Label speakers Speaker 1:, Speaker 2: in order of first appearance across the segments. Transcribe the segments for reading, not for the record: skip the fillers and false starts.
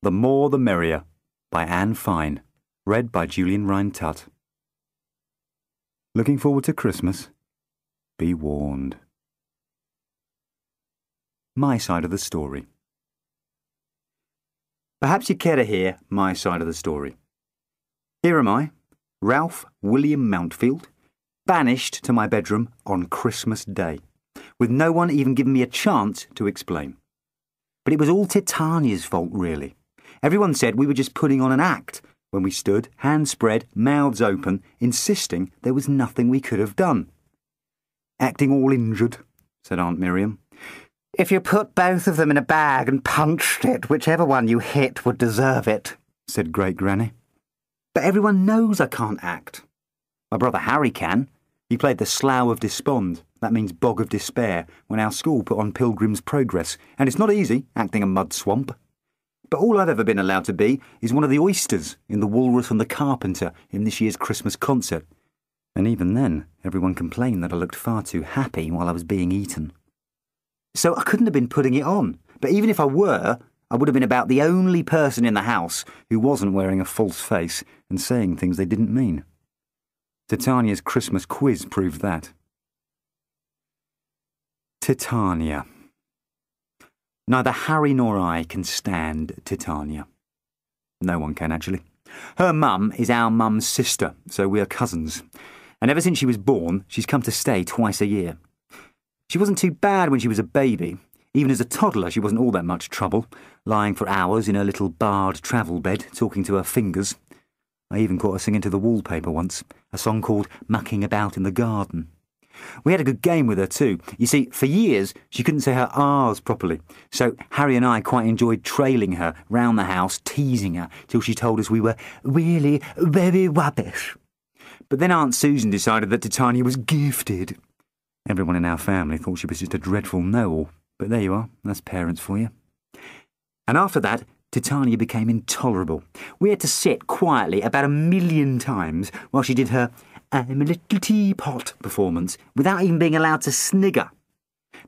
Speaker 1: The More the Merrier by Anne Fine. Read by Julian Rhind-Tutt. Looking forward to Christmas? Be warned. My side of the story. Perhaps you'd care to hear my side of the story. Here am I, Ralph William Mountfield, banished to my bedroom on Christmas Day, with no one even giving me a chance to explain. But it was all Titania's fault, really. Everyone said we were just putting on an act when we stood, hands spread, mouths open, insisting there was nothing we could have done. Acting all injured, said Aunt Miriam.
Speaker 2: If you put both of them in a bag and punched it, whichever one you hit would deserve it,
Speaker 1: said Great Granny.
Speaker 2: But everyone knows I can't act.
Speaker 1: My brother Harry can. He played the Slough of Despond, that means Bog of Despair, when our school put on Pilgrim's Progress, and it's not easy, acting a mud swamp. But all I've ever been allowed to be is one of the oysters in The Walrus and the Carpenter in this year's Christmas concert. And even then, everyone complained that I looked far too happy while I was being eaten. So I couldn't have been putting it on, but even if I were, I would have been about the only person in the house who wasn't wearing a false face and saying things they didn't mean. Titania's Christmas quiz proved that. Titania. Neither Harry nor I can stand Titania. No one can, actually. Her mum is our mum's sister, so we are cousins. And ever since she was born, she's come to stay twice a year. She wasn't too bad when she was a baby. Even as a toddler, she wasn't all that much trouble, lying for hours in her little barred travel bed, talking to her fingers. I even caught her singing to the wallpaper once, a song called Mucking About in the Garden. We had a good game with her too. You see, for years, she couldn't say her R's properly, so Harry and I quite enjoyed trailing her round the house, teasing her, till she told us we were really very rubbish. But then Aunt Susan decided that Titania was gifted. Everyone in our family thought she was just a dreadful know-all, but there you are, that's parents for you. And after that, Titania became intolerable. We had to sit quietly about 1,000,000 times while she did her I'm a little teapot performance without even being allowed to snigger.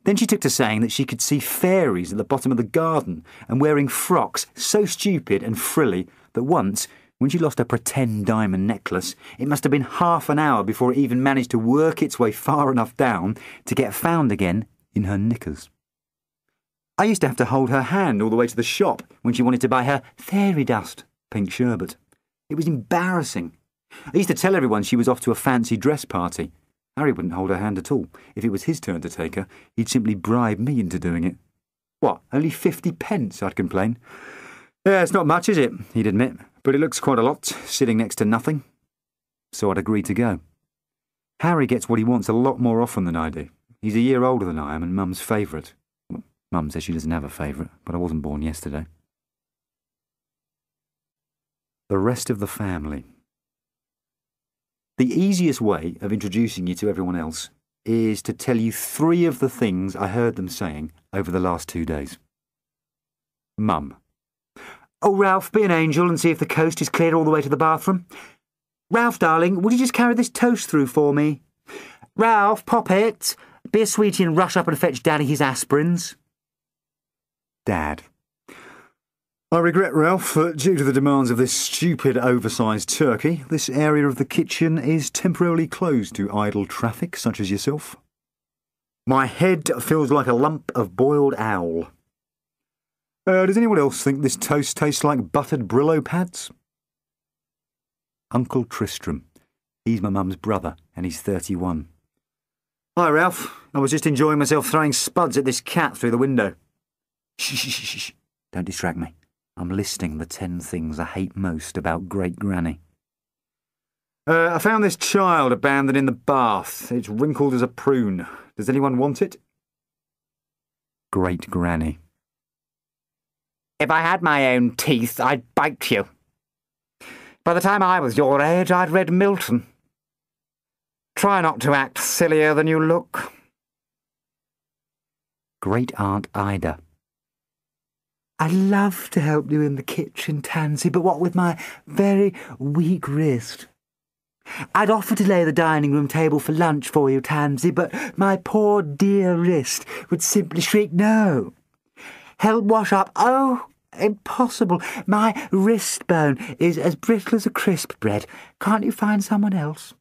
Speaker 1: Then she took to saying that she could see fairies at the bottom of the garden and wearing frocks so stupid and frilly that once, when she lost her pretend diamond necklace, it must have been half an hour before it even managed to work its way far enough down to get found again in her knickers. I used to have to hold her hand all the way to the shop when she wanted to buy her fairy dust pink sherbet. It was embarrassing. I used to tell everyone she was off to a fancy dress party. Harry wouldn't hold her hand at all. If it was his turn to take her, he'd simply bribe me into doing it. What, only 50 pence, I'd complain. Yeah, it's not much, is it? He'd admit, but it looks quite a lot, sitting next to nothing. So I'd agree to go. Harry gets what he wants a lot more often than I do. He's a year older than I am and Mum's favourite. Well, Mum says she doesn't have a favourite, but I wasn't born yesterday. The rest of the family. The easiest way of introducing you to everyone else is to tell you 3 of the things I heard them saying over the last 2 days. Mum. Oh, Ralph, be an angel and see if the coast is clear all the way to the bathroom. Ralph, darling, would you just carry this toast through for me? Ralph, Poppet, be a sweetie and rush up and fetch Daddy his aspirins. Dad. I regret, Ralph, that due to the demands of this stupid oversized turkey, this area of the kitchen is temporarily closed to idle traffic such as yourself. My head feels like a lump of boiled owl. Does anyone else think this toast tastes like buttered Brillo pads? Uncle Tristram. He's my mum's brother, and he's 31. Hi, Ralph. I was just enjoying myself throwing spuds at this cat through the window. Shh, shh, shh, shh. Don't distract me. I'm listing the 10 things I hate most about Great Granny. I found this child abandoned in the bath. It's wrinkled as a prune. Does anyone want it? Great Granny. If I had my own teeth, I'd bite you. By the time I was your age, I'd read Milton. Try not to act sillier than you look. Great Aunt Ida. I'd love to help you in the kitchen, Tansy, but what with my very weak wrist? I'd offer to lay the dining room table for lunch for you, Tansy, but my poor dear wrist would simply shriek no. Help wash up? Oh,
Speaker 2: Impossible. My wrist bone is as brittle as a crisp bread. Can't you find someone else?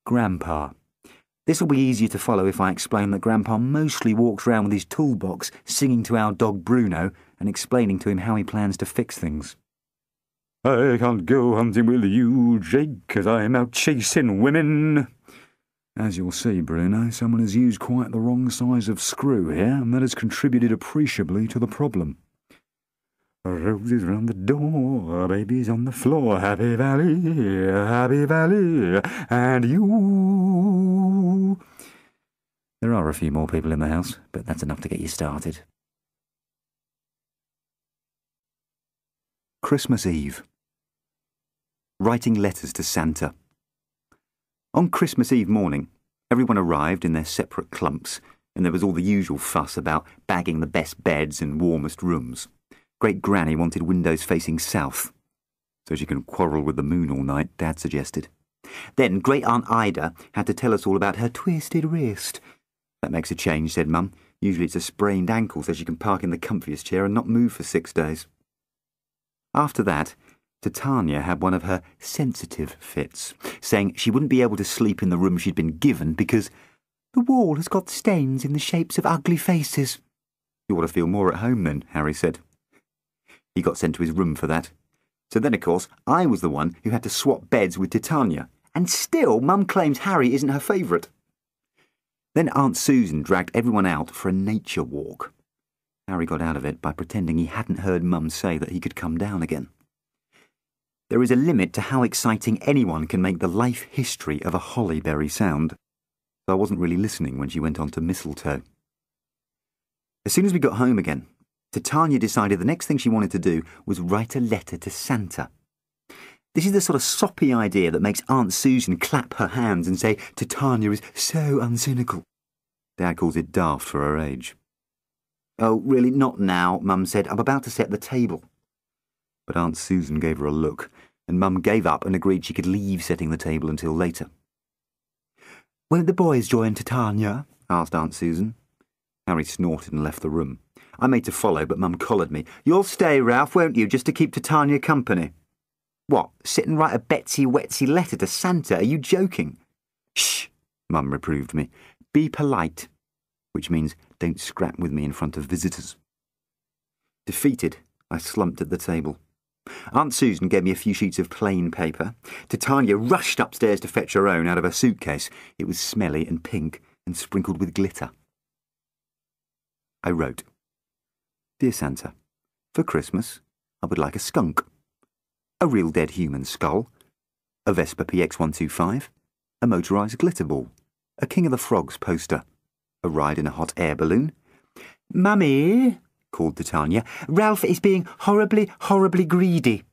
Speaker 1: Grandpa. This'll be easier to follow if I explain that Grandpa mostly walks around with his toolbox, singing to our dog Bruno and explaining to him how he plans to fix things. I can't go hunting with you, Jake, 'cause I'm out chasing women. As you'll see, Bruno, someone has used quite the wrong size of screw here, and that has contributed appreciably to the problem. Roses round the door, babies on the floor, happy valley, and you. There are a few more people in the house, but that's enough to get you started. Christmas Eve. Writing letters to Santa. On Christmas Eve morning, everyone arrived in their separate clumps, and there was all the usual fuss about bagging the best beds and warmest rooms. Great Granny wanted windows facing south, so she can quarrel with the moon all night, Dad suggested. Then Great Aunt Ida had to tell us all about her twisted wrist. That makes a change, said Mum. Usually it's a sprained ankle so she can park in the comfiest chair and not move for 6 days. After that, Titania had one of her sensitive fits, saying she wouldn't be able to sleep in the room she'd been given because the wall has got stains in the shapes of ugly faces. You ought to feel more at home then, Harry said. He got sent to his room for that. So then, of course, I was the one who had to swap beds with Titania, and still Mum claims Harry isn't her favourite. Then Aunt Susan dragged everyone out for a nature walk. Harry got out of it by pretending he hadn't heard Mum say that he could come down again. There is a limit to how exciting anyone can make the life history of a hollyberry sound, so I wasn't really listening when she went on to mistletoe. As soon as we got home again, Titania decided the next thing she wanted to do was write a letter to Santa. This is the sort of soppy idea that makes Aunt Susan clap her hands and say Titania is so uncynical. Dad calls it daft for her age. Oh, really, not now, Mum said. I'm about to set the table. But Aunt Susan gave her a look, and Mum gave up and agreed she could leave setting the table until later. Won't the boys join Titania? Asked Aunt Susan. Harry snorted and left the room. I made to follow, but Mum collared me. You'll stay, Ralph, won't you, just to keep Titania company? What, sit and write a Betsy-Wetsy letter to Santa? Are you joking? Shh, Mum reproved me. Be polite, which means don't scrap with me in front of visitors. Defeated, I slumped at the table. Aunt Susan gave me a few sheets of plain paper. Titania rushed upstairs to fetch her own out of her suitcase. It was smelly and pink and sprinkled with glitter. I wrote, Dear Santa, for Christmas, I would like a skunk, a real dead human skull, a Vespa PX125, a motorised glitter ball, a King of the Frogs poster, a ride in a hot air balloon. Mummy, called Titania, Ralph is being horribly, horribly greedy.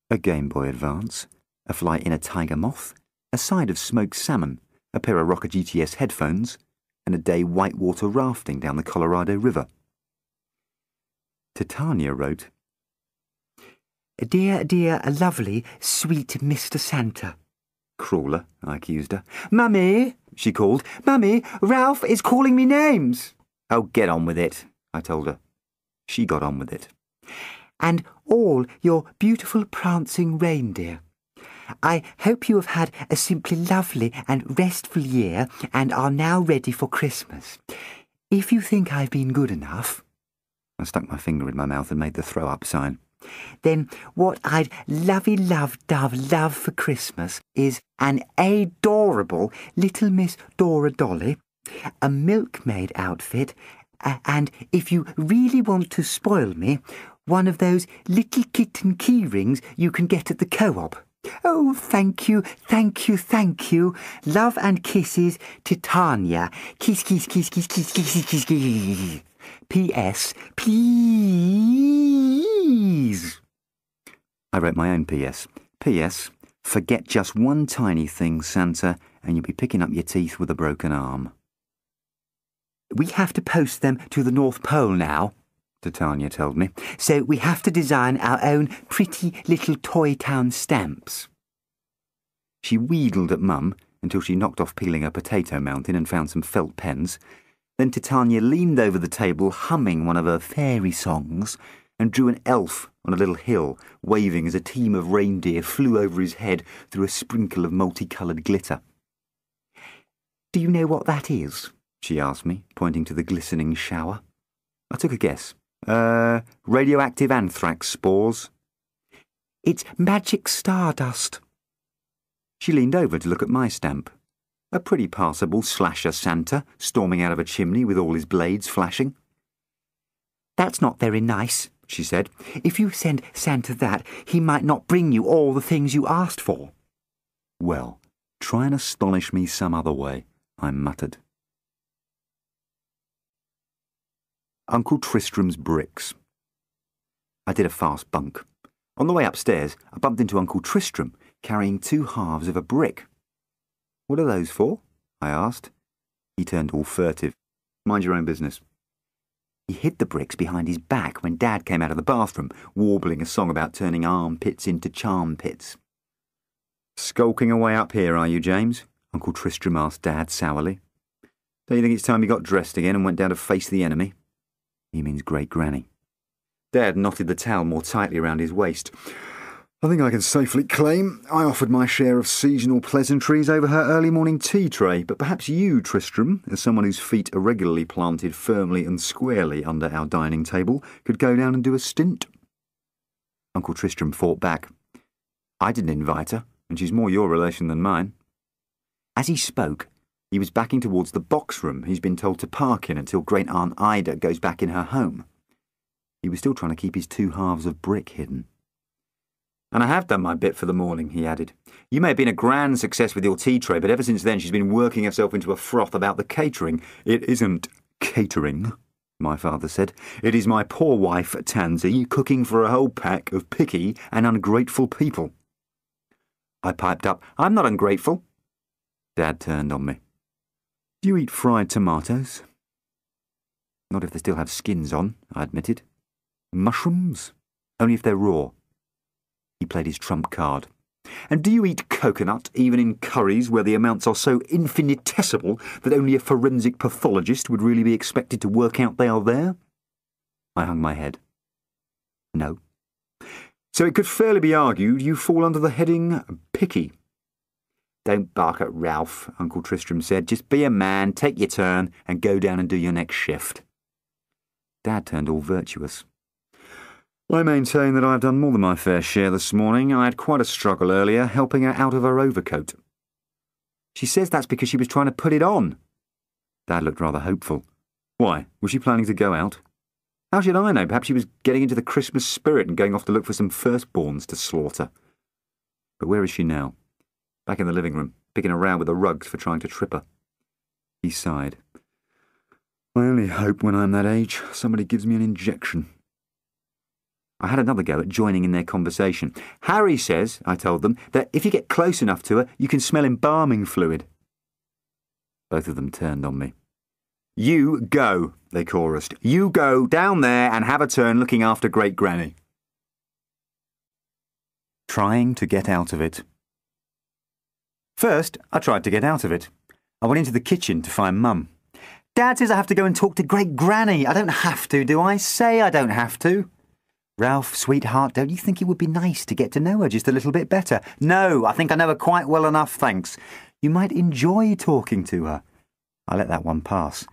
Speaker 1: A Game Boy Advance, a flight in a tiger moth, a side of smoked salmon, a pair of Rocker GTS headphones, and a day whitewater rafting down the Colorado River. Titania wrote, Dear, lovely, sweet Mr. Santa. Crawler, I accused her. Mummy, she called. Mummy, Ralph is calling me names. Oh, get on with it, I told her. She got on with it. And all your beautiful prancing reindeer. I hope you have had a simply lovely and restful year and are now ready for Christmas. If you think I've been good enough... I stuck my finger in my mouth and made the throw-up sign. Then what I'd love for Christmas is an adorable little Miss Dora Dolly, a milkmaid outfit, and if you really want to spoil me, one of those little kitten key rings you can get at the co-op. Oh, thank you. Love and kisses, Titania. Kiss. P.S. Please. I wrote my own P.S. P.S. Forget just one tiny thing, Santa, and you'll be picking up your teeth with a broken arm. We have to post them to the North Pole now, Titania told me, so we have to design our own pretty little toy town stamps. She wheedled at Mum until she knocked off peeling a potato mountain and found some felt pens. Then Titania leaned over the table, humming one of her fairy songs, and drew an elf on a little hill, waving as a team of reindeer flew over his head through a sprinkle of multicoloured glitter. "Do you know what that is?" she asked me, pointing to the glistening shower. I took a guess. Radioactive anthrax spores.
Speaker 2: "It's magic stardust."
Speaker 1: She leaned over to look at my stamp. A pretty passable slasher Santa, storming out of a chimney with all his blades flashing.
Speaker 2: "That's not very nice," she said. "If you send Santa that, he might not bring you all the things you asked for."
Speaker 1: "Well, try and astonish me some other way," I muttered. Uncle Tristram's bricks. I did a fast bunk. On the way upstairs, I bumped into Uncle Tristram, carrying 2 halves of a brick. "What are those for?" I asked. He turned all furtive. "Mind your own business." He hid the bricks behind his back when Dad came out of the bathroom, warbling a song about turning armpits into charm pits. "Skulking away up here, are you, James?" Uncle Tristram asked Dad sourly. "Don't you think it's time you got dressed again and went down to face the enemy?" He means Great Granny. Dad knotted the towel more tightly around his waist. "I think I can safely claim I offered my share of seasonal pleasantries over her early morning tea tray, but perhaps you, Tristram, as someone whose feet are regularly planted firmly and squarely under our dining table, could go down and do a stint." Uncle Tristram fought back. "I didn't invite her, and she's more your relation than mine." As he spoke, he was backing towards the box room he's been told to park in until Great Aunt Ida goes back in her home. He was still trying to keep his 2 halves of brick hidden. "And I have done my bit for the morning," he added. "You may have been a grand success with your tea tray, but ever since then she's been working herself into a froth about the catering." "It isn't catering," my father said. "It is my poor wife, Tansy, cooking for a whole pack of picky and ungrateful people." I piped up, "I'm not ungrateful." Dad turned on me. "Do you eat fried tomatoes?" "Not if they still have skins on," I admitted. "Mushrooms?" "Only if they're raw." He played his trump card. "And do you eat coconut, even in curries where the amounts are so infinitesimal that only a forensic pathologist would really be expected to work out they are there?" I hung my head. "No." "So it could fairly be argued you fall under the heading picky." "Don't bark at Ralph," Uncle Tristram said. "Just be a man, take your turn, and go down and do your next shift." Dad turned all virtuous. "I maintain that I've done more than my fair share this morning. I had quite a struggle earlier, helping her out of her overcoat." "She says that's because she was trying to put it on." Dad looked rather hopeful. "Why, was she planning to go out?" "How should I know? Perhaps she was getting into the Christmas spirit and going off to look for some firstborns to slaughter." "But where is she now?" "Back in the living room, picking around with the rugs for trying to trip her." He sighed. "I only hope when I'm that age somebody gives me an injection." I had another go at joining in their conversation. "Harry says," I told them, "that if you get close enough to her, you can smell embalming fluid." Both of them turned on me. "You go," they chorused. "You go down there and have a turn looking after Great Granny." Trying to get out of it. First, I tried to get out of it. I went into the kitchen to find Mum. "Dad says I have to go and talk to Great Granny. I don't have to, do I? Say I don't have to." "Ralph, sweetheart, don't you think it would be nice to get to know her just a little bit better?" "No, I think I know her quite well enough, thanks." "You might enjoy talking to her." I let that one pass.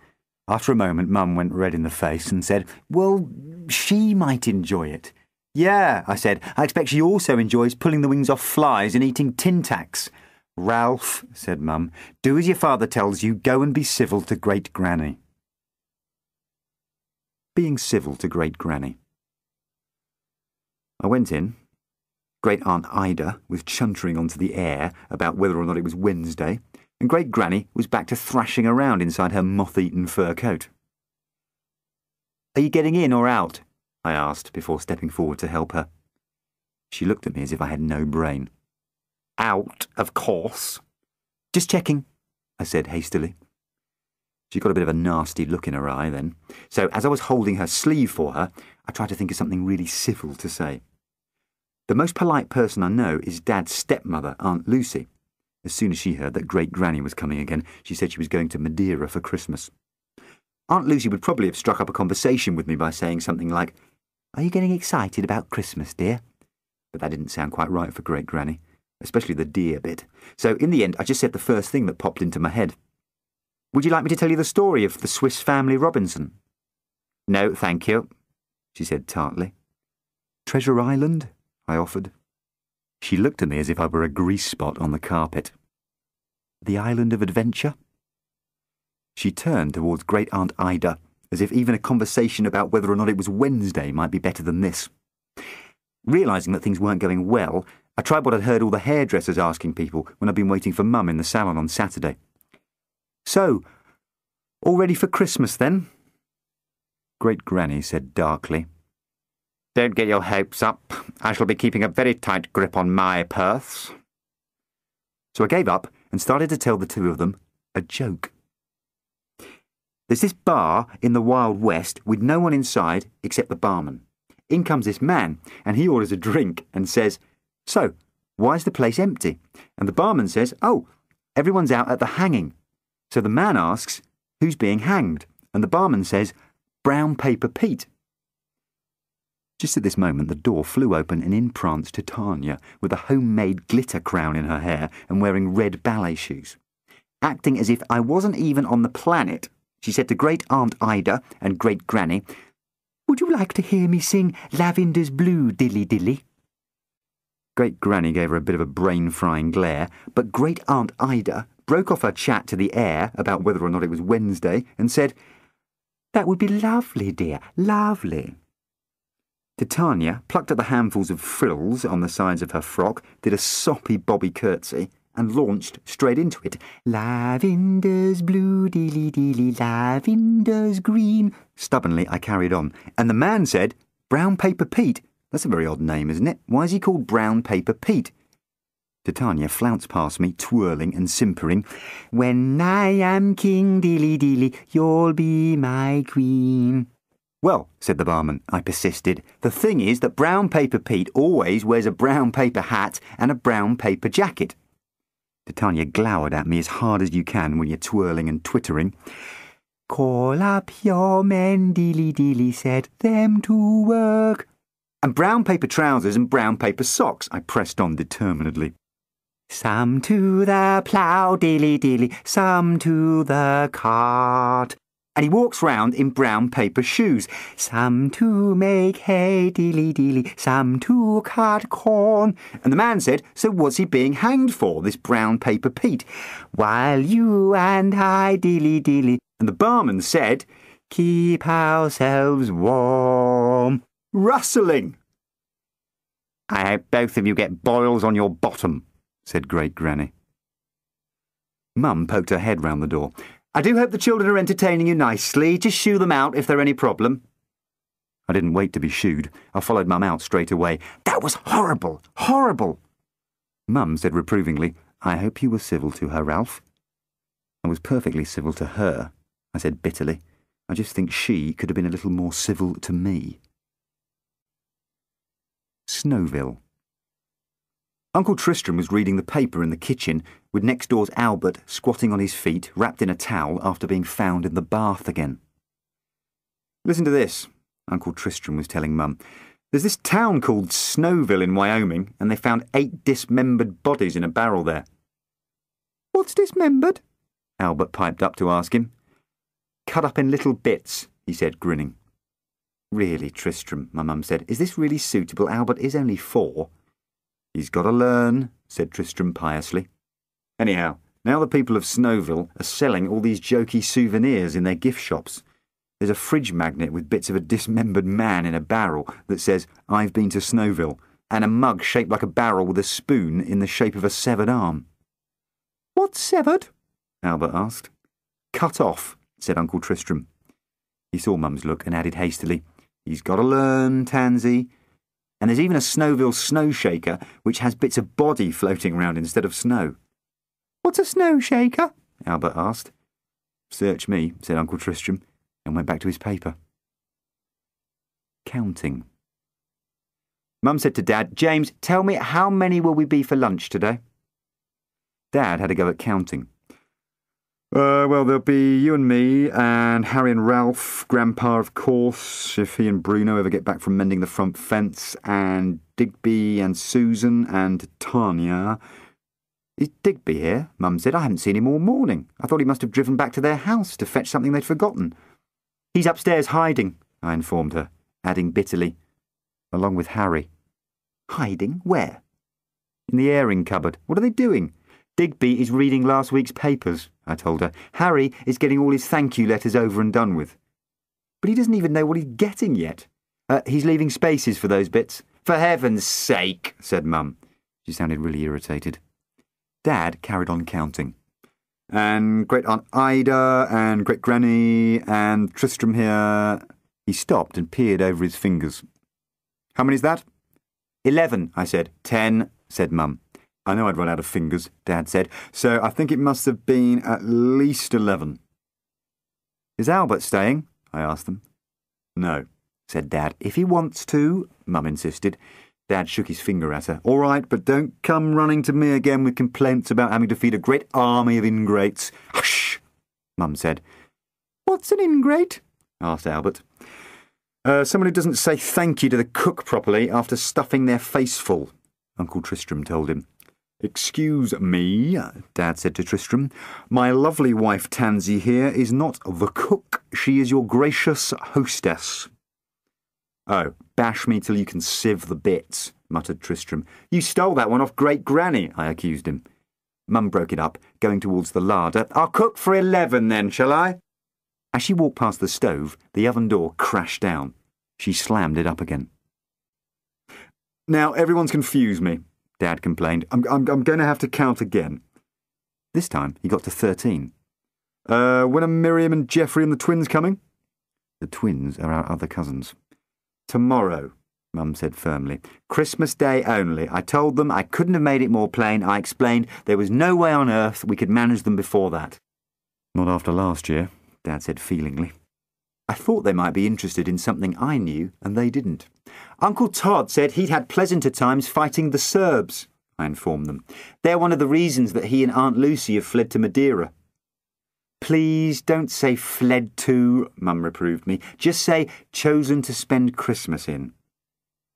Speaker 1: After a moment, Mum went red in the face and said, "Well, she might enjoy it." "Yeah," I said, "I expect she also enjoys pulling the wings off flies and eating tin tacks." "Ralph," said Mum, "do as your father tells you. Go and be civil to Great Granny." Being civil to Great Granny. I went in. Great Aunt Ida was chuntering onto the air about whether or not it was Wednesday, and Great Granny was back to thrashing around inside her moth-eaten fur coat. "Are you getting in or out?" I asked before stepping forward to help her. She looked at me as if I had no brain. "Out, of course." "Just checking," I said hastily. She got a bit of a nasty look in her eye then, so as I was holding her sleeve for her, I tried to think of something really civil to say. The most polite person I know is Dad's stepmother, Aunt Lucy. As soon as she heard that Great Granny was coming again, she said she was going to Madeira for Christmas. Aunt Lucy would probably have struck up a conversation with me by saying something like,
Speaker 2: "Are you getting excited about Christmas, dear?"
Speaker 1: but that didn't sound quite right for Great Granny, especially the dear bit. So in the end, I just said the first thing that popped into my head. "Would you like me to tell you the story of the Swiss Family Robinson?" "No, thank you," she said tartly. "Treasure Island?" I offered. She looked at me as if I were a grease spot on the carpet. "The Island of Adventure?" She turned towards Great Aunt Ida, as if even a conversation about whether or not it was Wednesday might be better than this. Realising that things weren't going well, I tried what I'd heard all the hairdressers asking people when I'd been waiting for Mum in the salon on Saturday. "So, all ready for Christmas then?" Great Granny said darkly, "Don't get your hopes up. I shall be keeping a very tight grip on my purse." So I gave up and started to tell the two of them a joke. There's this bar in the Wild West with no one inside except the barman. In comes this man, and he orders a drink and says, "So, why is the place empty?" And the barman says, "Oh, everyone's out at the hanging." So the man asks, "Who's being hanged?" And the barman says, "Brown Paper Pete." Just at this moment, the door flew open and in pranced Titania with a homemade glitter crown in her hair and wearing red ballet shoes. Acting as if I wasn't even on the planet, she said to Great Aunt Ida and Great Granny, "Would you like to hear me sing Lavender's Blue, Dilly Dilly?" Great Granny gave her a bit of a brain-frying glare, but Great Aunt Ida broke off her chat to the air about whether or not it was Wednesday and said, "That would be lovely, dear, lovely." Titania plucked at the handfuls of frills on the sides of her frock, did a soppy bobby curtsy, and launched straight into it. "Lavender's blue, dilly dilly, lavender's green." Stubbornly, I carried on, and the man said, "Brown Paper Pete? That's a very odd name, isn't it? Why is he called Brown Paper Pete?" Titania flounced past me, twirling and simpering. "When I am king, dilly dilly, you'll be my queen." "Well," said the barman, I persisted, "the thing is that Brown Paper Pete always wears a brown paper hat and a brown paper jacket." Titania glowered at me as hard as you can when you're twirling and twittering. "Call up your men, dilly dilly, set them to work." "And brown paper trousers and brown paper socks," I pressed on determinedly. "Some to the plough, dilly dilly, some to the cart." And he walks round in brown paper shoes. "Some to make hay, dilly dilly, some to cut corn." And the man said, "So what's he being hanged for, this Brown Paper Pete?" "While you and I, dilly dilly." And the barman said, "Keep ourselves warm." Rustling! "I hope both of you get boils on your bottom," said Great Granny. Mum poked her head round the door. "I do hope the children are entertaining you nicely. Just shoo them out if they're any problem." I didn't wait to be shooed. I followed Mum out straight away. "That was horrible, horrible." Mum said reprovingly, "I hope you were civil to her, Ralph." I was perfectly civil to her, I said bitterly. I just think she could have been a little more civil to me. Snowville. Uncle Tristram was reading the paper in the kitchen, with next door's Albert squatting on his feet, wrapped in a towel after being found in the bath again. "Listen to this," Uncle Tristram was telling Mum. "There's this town called Snowville in Wyoming, and they found 8 dismembered bodies in a barrel there." "What's dismembered?" Albert piped up to ask him. "Cut up in little bits," he said, grinning. "Really, Tristram," my mum said, "is this really suitable? Albert is only 4. "He's got to learn," said Tristram piously. "Anyhow, now the people of Snowville are selling all these jokey souvenirs in their gift shops. There's a fridge magnet with bits of a dismembered man in a barrel that says, 'I've been to Snowville,' and a mug shaped like a barrel with a spoon in the shape of a severed arm." "What's severed?" Albert asked. "Cut off," said Uncle Tristram. He saw Mum's look and added hastily, "He's got to learn, Tansy. And there's even a Snowville snow shaker which has bits of body floating around instead of snow." "What's a snow shaker?" Albert asked. "Search me," said Uncle Tristram, and went back to his paper. Counting. Mum said to Dad, "James, tell me, how many will we be for lunch today?" Dad had a go at counting. Well, there'll be you and me, and Harry and Ralph, Grandpa, of course, if he and Bruno ever get back from mending the front fence, and Digby and Susan and Titania. Is Digby here? Mum said. I haven't seen him all morning. I thought he must have driven back to their house to fetch something they'd forgotten. He's upstairs hiding, I informed her, adding bitterly, along with Harry. Hiding? Where? In the airing cupboard. What are they doing? Digby is reading last week's papers, I told her. Harry is getting all his thank you letters over and done with. But he doesn't even know what he's getting yet. He's leaving spaces for those bits. For heaven's sake, said Mum. She sounded really irritated. Dad carried on counting. And Great Aunt Ida, and Great Granny, and Tristram here. He stopped and peered over his fingers. How many's that? 11, I said. 10, said Mum. I know I'd run out of fingers, Dad said, so I think it must have been at least 11. Is Albert staying? I asked them. No, said Dad. If he wants to, Mum insisted. Dad shook his finger at her. All right, but don't come running to me again with complaints about having to feed a great army of ingrates. Hush, Mum said. What's an ingrate? Asked Albert. Someone who doesn't say thank you to the cook properly after stuffing their face full, Uncle Tristram told him. Excuse me, Dad said to Tristram. My lovely wife Tansy here is not the cook. She is your gracious hostess. Oh, bash me till you can sieve the bits, muttered Tristram. You stole that one off Great Granny, I accused him. Mum broke it up, going towards the larder. I'll cook for 11 then, shall I? As she walked past the stove, the oven door crashed down. She slammed it up again. Now, everyone's confused me, Dad complained. I'm going to have to count again. This time, he got to 13. When are Miriam and Geoffrey and the twins coming? The twins are our other cousins. Tomorrow, Mum said firmly. Christmas Day only. I told them I couldn't have made it more plain. I explained there was no way on earth we could manage them before that. Not after last year, Dad said feelingly. I thought they might be interested in something I knew, and they didn't. Uncle Todd said he'd had pleasanter times fighting the Serbs, I informed them. They're one of the reasons that he and Aunt Lucy have fled to Madeira. Please don't say fled to, Mum reproved me. Just say chosen to spend Christmas in.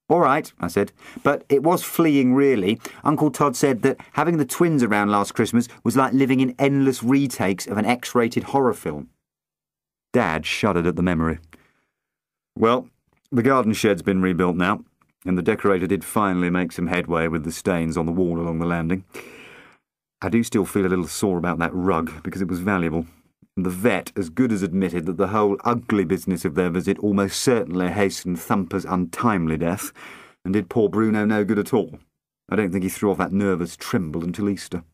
Speaker 1: All right, I said, but it was fleeing, really. Uncle Todd said that having the twins around last Christmas was like living in endless retakes of an X-rated horror film. Dad shuddered at the memory. Well, the garden shed's been rebuilt now, and the decorator did finally make some headway with the stains on the wall along the landing. I do still feel a little sore about that rug, because it was valuable, and the vet as good as admitted that the whole ugly business of their visit almost certainly hastened Thumper's untimely death, and did poor Bruno no good at all. I don't think he threw off that nervous tremble until Easter.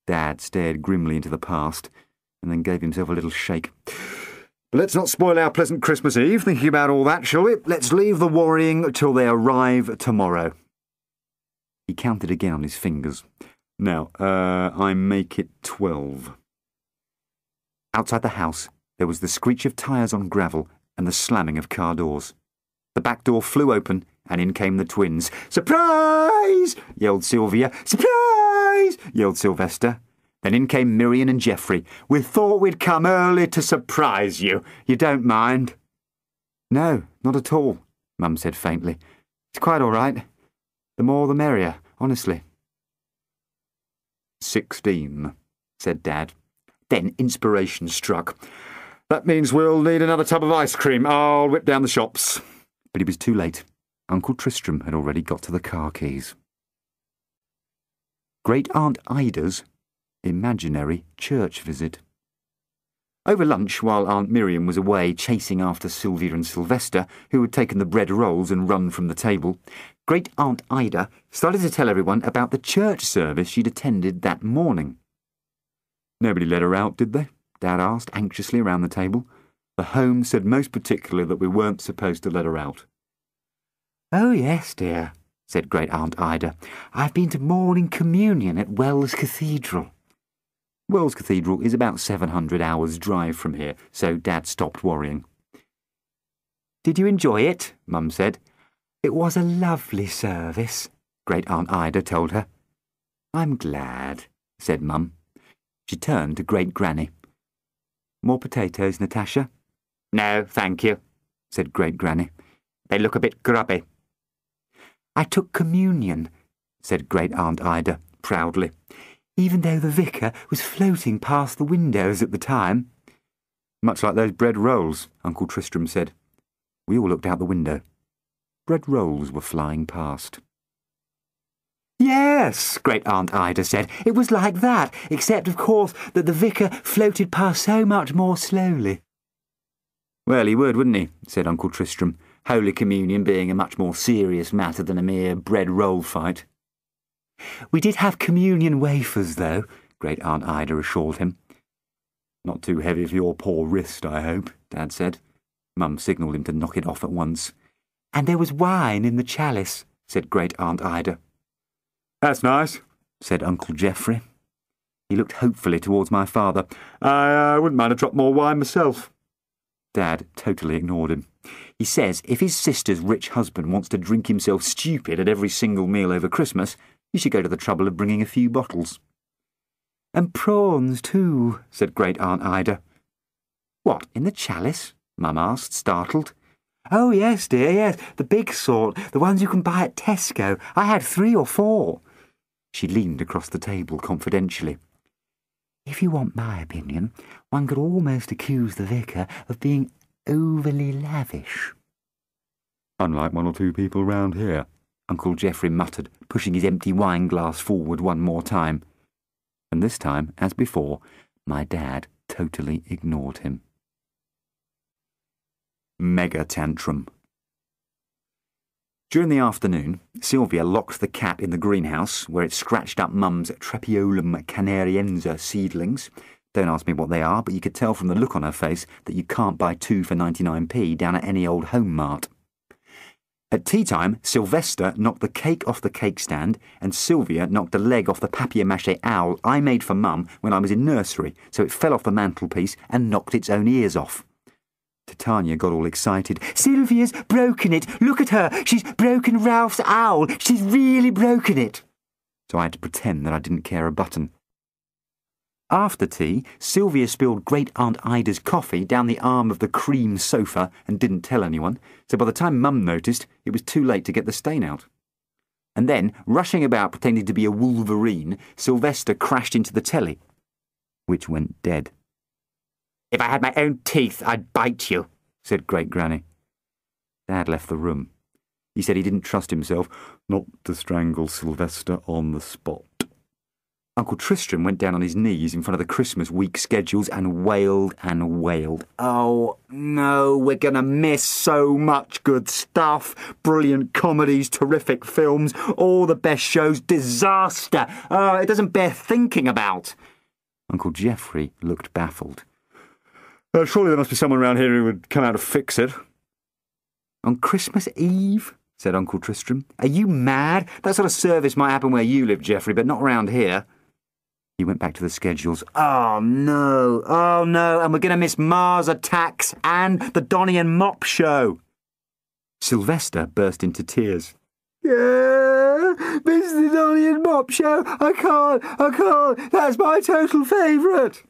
Speaker 1: Dad stared grimly into the past, and then gave himself a little shake. But let's not spoil our pleasant Christmas Eve thinking about all that, shall we? Let's leave the worrying till they arrive tomorrow. He counted again on his fingers. Now, I make it 12. Outside the house, there was the screech of tyres on gravel and the slamming of car doors. The back door flew open, and in came the twins. Surprise! Yelled Sylvia. Surprise! Yelled Sylvester. Then in came Merrier and Geoffrey. We thought we'd come early to surprise you. You don't mind? No, not at all, Mum said faintly. It's quite all right. The more the merrier, honestly. 16, said Dad. Then inspiration struck. That means we'll need another tub of ice cream. I'll whip down the shops. But it was too late. Uncle Tristram had already got to the car keys. Great Aunt Ida's imaginary church visit. Over lunch, while Aunt Miriam was away chasing after Sylvia and Sylvester, who had taken the bread rolls and run from the table, Great Aunt Ida started to tell everyone about the church service she'd attended that morning. Nobody let her out, did they? Dad asked anxiously around the table. The home said most particularly that we weren't supposed to let her out. Oh, yes, dear, said Great Aunt Ida. I've been to morning communion at Wells Cathedral. Wells Cathedral is about 700 hours' drive from here, so Dad stopped worrying. Did you enjoy it? Mum said. It was a lovely service, Great Aunt Ida told her. I'm glad, said Mum. She turned to Great Granny. "More potatoes, Natasha?" "No, thank you," said Great Granny. "They look a bit grubby."
Speaker 2: "I took communion," said Great Aunt Ida proudly, "even though the vicar was floating past the windows at the time."
Speaker 1: "Much like those bread rolls," Uncle Tristram said. We all looked out the window. Bread rolls were flying past.
Speaker 2: "Yes," Great Aunt Ida said, "it was like that, except, of course, that the vicar floated past so much more slowly."
Speaker 1: "Well, he would, wouldn't he?" said Uncle Tristram, Holy Communion being a much more serious matter than a mere bread roll fight.
Speaker 2: "We did have communion wafers, though," Great Aunt Ida assured him.
Speaker 1: "Not too heavy for your poor wrist, I hope," Dad said. Mum signalled him to knock it off at once.
Speaker 2: "And there was wine in the chalice," said Great Aunt Ida.
Speaker 1: "That's nice," said Uncle Geoffrey. He looked hopefully towards my father. I wouldn't mind a drop more wine myself." Dad totally ignored him. He says if his sister's rich husband wants to drink himself stupid at every single meal over Christmas, he should go to the trouble of bringing a few bottles.
Speaker 2: "And prawns, too," said Great Aunt Ida.
Speaker 1: "What, in the chalice?" Mum asked, startled.
Speaker 2: "Oh, yes, dear, yes, the big sort, the ones you can buy at Tesco. I had 3 or 4.
Speaker 1: She leaned across the table confidentially.
Speaker 2: "If you want my opinion, one could almost accuse the vicar of being overly lavish."
Speaker 1: "Unlike 1 or 2 people round here," Uncle Geoffrey muttered, pushing his empty wine glass forward one more time. And this time, as before, my dad totally ignored him. Mega Tantrum. During the afternoon, Sylvia locked the cat in the greenhouse, where it scratched up Mum's Trepiolum canarienza seedlings. Don't ask me what they are, but you could tell from the look on her face that you can't buy 2 for 99p down at any old home mart. At tea time, Sylvester knocked the cake off the cake stand, and Sylvia knocked a leg off the papier-mâché owl I made for Mum when I was in nursery, so it fell off the mantelpiece and knocked its own ears off. Titania got all excited.
Speaker 2: "Sylvia's broken it! Look at her! She's broken Ralph's owl! She's really broken it!"
Speaker 1: So I had to pretend that I didn't care a button. After tea, Sylvia spilled Great Aunt Ida's coffee down the arm of the cream sofa and didn't tell anyone, so by the time Mum noticed, it was too late to get the stain out. And then, rushing about pretending to be a wolverine, Sylvester crashed into the telly, which went dead. "If I had my own teeth, I'd bite you," said Great Granny. Dad left the room. He said he didn't trust himself not to strangle Sylvester on the spot. Uncle Tristram went down on his knees in front of the Christmas week schedules and wailed and wailed. "Oh, no, we're going to miss so much good stuff. Brilliant comedies, terrific films, all the best shows. Disaster. Oh, it doesn't bear thinking about." Uncle Geoffrey looked baffled. "Surely there must be someone around here who would come out to fix it." "On Christmas Eve?" said Uncle Tristram. "Are you mad? That sort of service might happen where you live, Geoffrey, but not round here." He went back to the schedules. Oh no, and we're going to miss Mars Attacks and the Donny and Mop show." Sylvester burst into tears. "Yeah, miss the Donny and Mop show. I can't. That's my total favourite."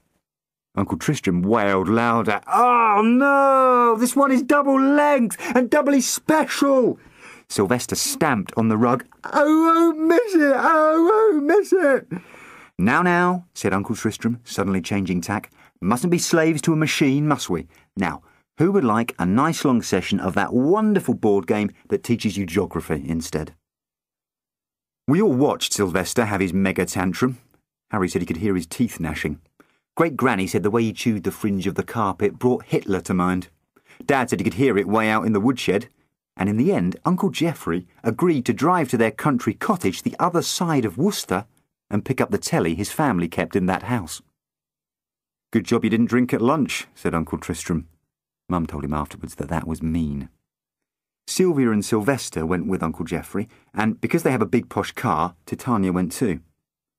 Speaker 1: Uncle Tristram wailed louder. "Oh no, this one is double length and doubly special." Sylvester stamped on the rug. "I won't miss it, I won't miss it." Now, said Uncle Tristram, suddenly changing tack. "Mustn't be slaves to a machine, must we? Now, who would like a nice long session of that wonderful board game that teaches you geography instead?" We all watched Sylvester have his mega tantrum. Harry said he could hear his teeth gnashing. Great Granny said the way he chewed the fringe of the carpet brought Hitler to mind. Dad said he could hear it way out in the woodshed. And in the end, Uncle Geoffrey agreed to drive to their country cottage the other side of Worcester and pick up the telly his family kept in that house. "Good job you didn't drink at lunch," said Uncle Tristram. Mum told him afterwards that was mean. Sylvia and Sylvester went with Uncle Geoffrey, and because they have a big posh car, Titania went too.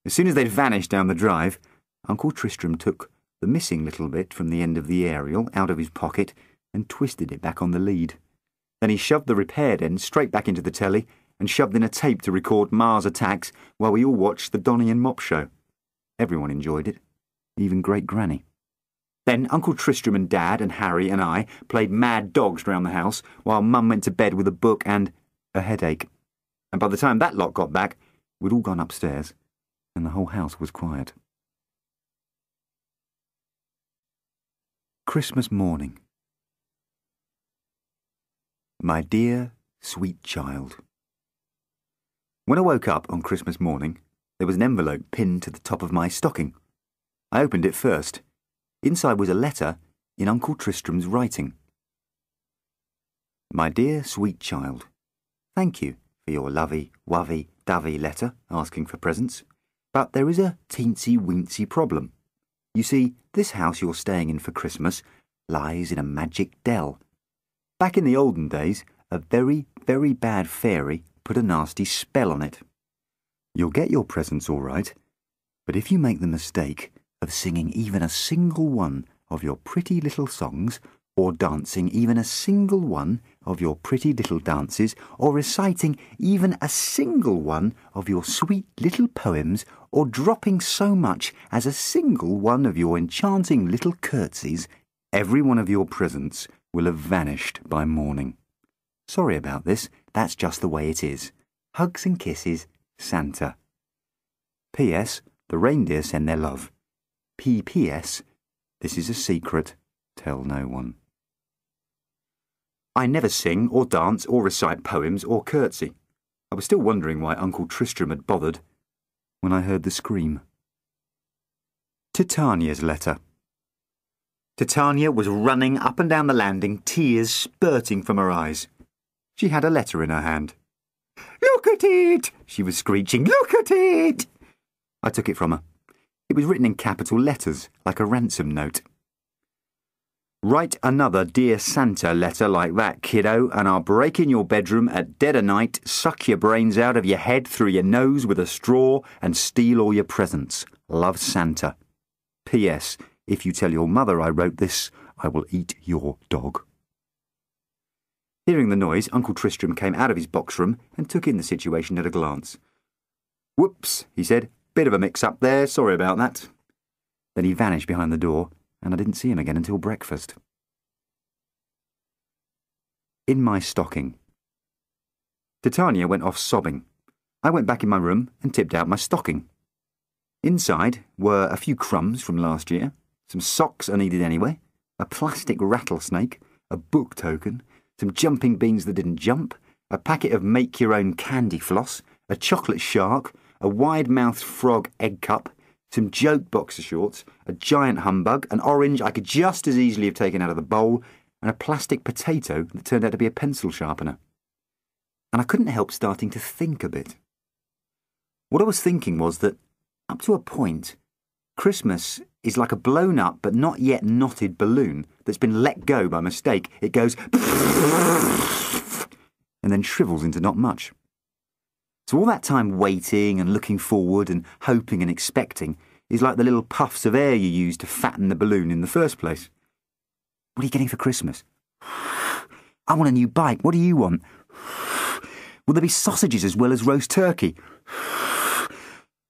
Speaker 1: As soon as they'd vanished down the drive, Uncle Tristram took the missing little bit from the end of the aerial out of his pocket and twisted it back on the lead. Then he shoved the repaired end straight back into the telly and shoved in a tape to record Mars Attacks while we all watched the Donny and Mop show. Everyone enjoyed it. even Great Granny. Then Uncle Tristram and Dad and Harry and I played mad dogs round the house while Mum went to bed with a book and a headache. And by the time that lot got back, we'd all gone upstairs and the whole house was quiet. Christmas morning. My dear, sweet child. When I woke up on Christmas morning, there was an envelope pinned to the top of my stocking. I opened it first. Inside was a letter in Uncle Tristram's writing. My dear, sweet child, thank you for your lovey-wovey-dovey letter asking for presents, but there is a teensy-weensy problem. You see, this house you're staying in for Christmas lies in a magic dell. Back in the olden days, a very, very bad fairy put a nasty spell on it. You'll get your presents all right, but if you make the mistake of singing even a single one of your pretty little songs, or dancing even a single one of your pretty little dances, or reciting even a single one of your sweet little poems, or dropping so much as a single one of your enchanting little curtsies, every one of your presents will have vanished by morning. Sorry about this, that's just the way it is. Hugs and kisses, Santa. P.S. The reindeer send their love. P.P.S. This is a secret. Tell no one. I never sing or dance or recite poems or curtsy. I was still wondering why Uncle Tristram had bothered when I heard the scream. Titania's letter. Titania was running up and down the landing, tears spurting from her eyes. She had a letter in her hand. "Look at it!" she was screeching. "Look at it!" I took it from her. It was written in capital letters, like a ransom note. "Write another Dear Santa letter like that, kiddo, and I'll break in your bedroom at dead of night, suck your brains out of your head through your nose with a straw, and steal all your presents. Love, Santa. P.S. If you tell your mother I wrote this, I will eat your dog." Hearing the noise, Uncle Tristram came out of his box room and took in the situation at a glance. "Whoops," he said. "Bit of a mix-up there, sorry about that." Then he vanished behind the door, and I didn't see him again until breakfast. In my stocking. Titania went off sobbing. I went back in my room and tipped out my stocking. Inside were a few crumbs from last year, some socks I needed anyway, a plastic rattlesnake, a book token, some jumping beans that didn't jump, a packet of make-your-own candy floss, a chocolate shark, a wide-mouthed frog egg cup, some joke boxer shorts, a giant humbug, an orange I could just as easily have taken out of the bowl, and a plastic potato that turned out to be a pencil sharpener. And I couldn't help starting to think a bit. What I was thinking was that, up to a point, Christmas is like a blown-up but not yet knotted balloon that's been let go by mistake. It goes and then shrivels into not much. So all that time waiting and looking forward and hoping and expecting is like the little puffs of air you use to fatten the balloon in the first place. What are you getting for Christmas? I want a new bike. What do you want? Will there be sausages as well as roast turkey?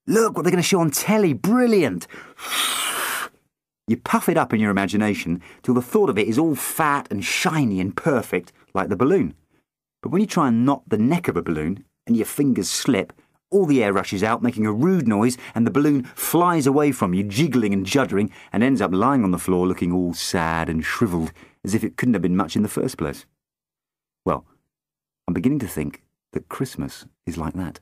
Speaker 1: Look what they're going to show on telly. Brilliant. You puff it up in your imagination till the thought of it is all fat and shiny and perfect like the balloon. But when you try and knot the neck of a balloon and your fingers slip, all the air rushes out, making a rude noise, and the balloon flies away from you, jiggling and juddering, and ends up lying on the floor looking all sad and shrivelled, as if it couldn't have been much in the first place. Well, I'm beginning to think that Christmas is like that.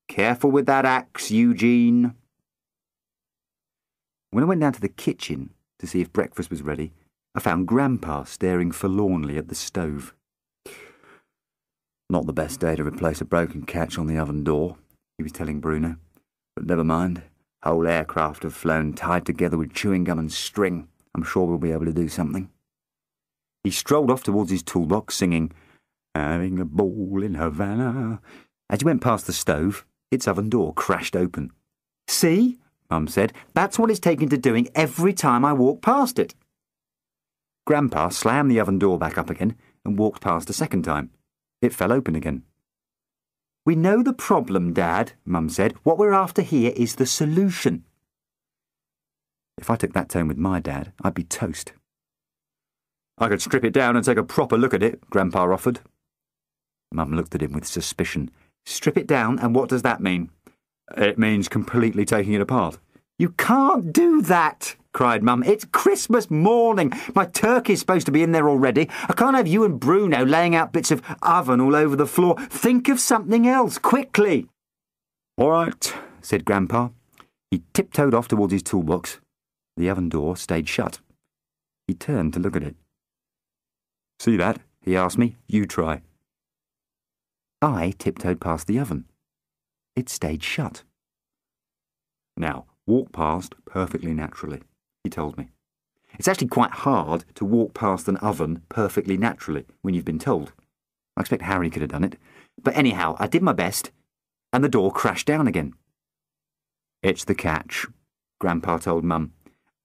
Speaker 1: Careful with that axe, Eugene. When I went down to the kitchen to see if breakfast was ready, I found Grandpa staring forlornly at the stove. "Not the best day to replace a broken catch on the oven door," he was telling Bruno. "But never mind. Whole aircraft have flown tied together with chewing gum and string. I'm sure we'll be able to do something." He strolled off towards his toolbox, singing, "Having a ball in Havana." As he went past the stove, its oven door crashed open. "See?" Mum said. "That's what it's taken to doing every time I walk past it." Grandpa slammed the oven door back up again and walked past a second time. It fell open again. "We know the problem, Dad," Mum said. "What we're after here is the solution. If I took that tone with my dad, I'd be toast. I could strip it down and take a proper look at it, Grandpa offered. Mum looked at him with suspicion. Strip it down, and what does that mean? It means completely taking it apart. You can't do that, cried Mum. It's Christmas morning. My turkey's supposed to be in there already. I can't have you and Bruno laying out bits of oven all over the floor. Think of something else, quickly. All right, said Grandpa. He tiptoed off towards his toolbox. The oven door stayed shut. He turned to look at it. See that? He asked me. You try. I tiptoed past the oven. It stayed shut. Now, walk past perfectly naturally, he told me. It's actually quite hard to walk past an oven perfectly naturally when you've been told. I expect Harry could have done it. But anyhow, I did my best, and the door crashed down again. It's the catch, Grandpa told Mum.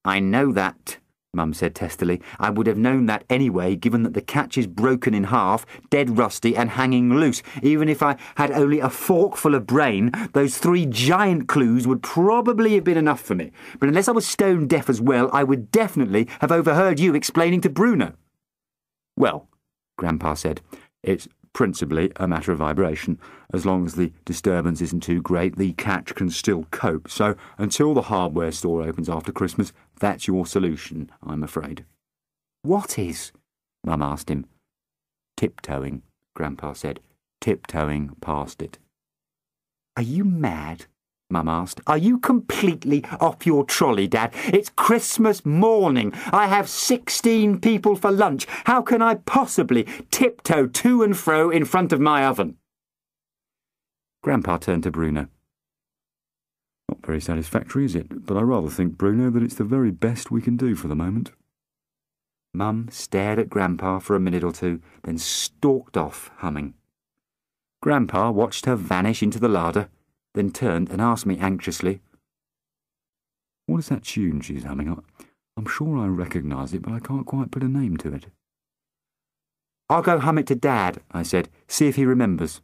Speaker 1: I know that, Mum said testily. I would have known that anyway, given that the catch is broken in half, dead rusty and hanging loose. Even if I had only a forkful of brain, those 3 giant clues would probably have been enough for me. But unless I was stone deaf as well, I would definitely have overheard you explaining to Bruno. Well, Grandpa said, it's principally a matter of vibration. As long as the disturbance isn't too great, the catch can still cope. So until the hardware store opens after Christmas, that's your solution, I'm afraid. What is? Mum asked him. Tiptoeing, Grandpa said. Tiptoeing past it. Are you mad? Mum asked. Are you completely off your trolley, Dad? It's Christmas morning. I have 16 people for lunch. How can I possibly tiptoe to and fro in front of my oven? Grandpa turned to Bruno. Not very satisfactory, is it? But I rather think, Bruno, that it's the very best we can do for the moment. Mum stared at Grandpa for a minute or two, then stalked off, humming. Grandpa watched her vanish into the larder, then turned and asked me anxiously, What is that tune she's humming? I'm sure I recognise it, but I can't quite put a name to it. I'll go hum it to Dad, I said. See if he remembers.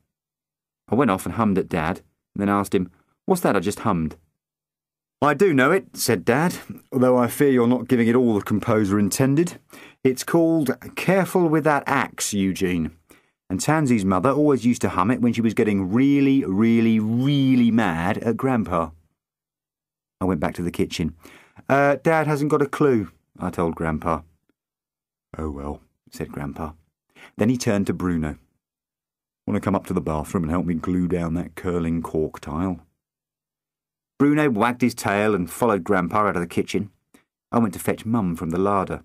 Speaker 1: I went off and hummed at Dad, and then asked him, What's that I just hummed? I do know it, said Dad, although I fear you're not giving it all the composer intended. It's called Careful with That Axe, Eugene. And Tansy's mother always used to hum it when she was getting really, really, really mad at Grandpa. I went back to the kitchen. Dad hasn't got a clue, I told Grandpa. Oh well, said Grandpa. Then he turned to Bruno. Want to come up to the bathroom and help me glue down that curling cork tile? Bruno wagged his tail and followed Grandpa out of the kitchen. I went to fetch Mum from the larder.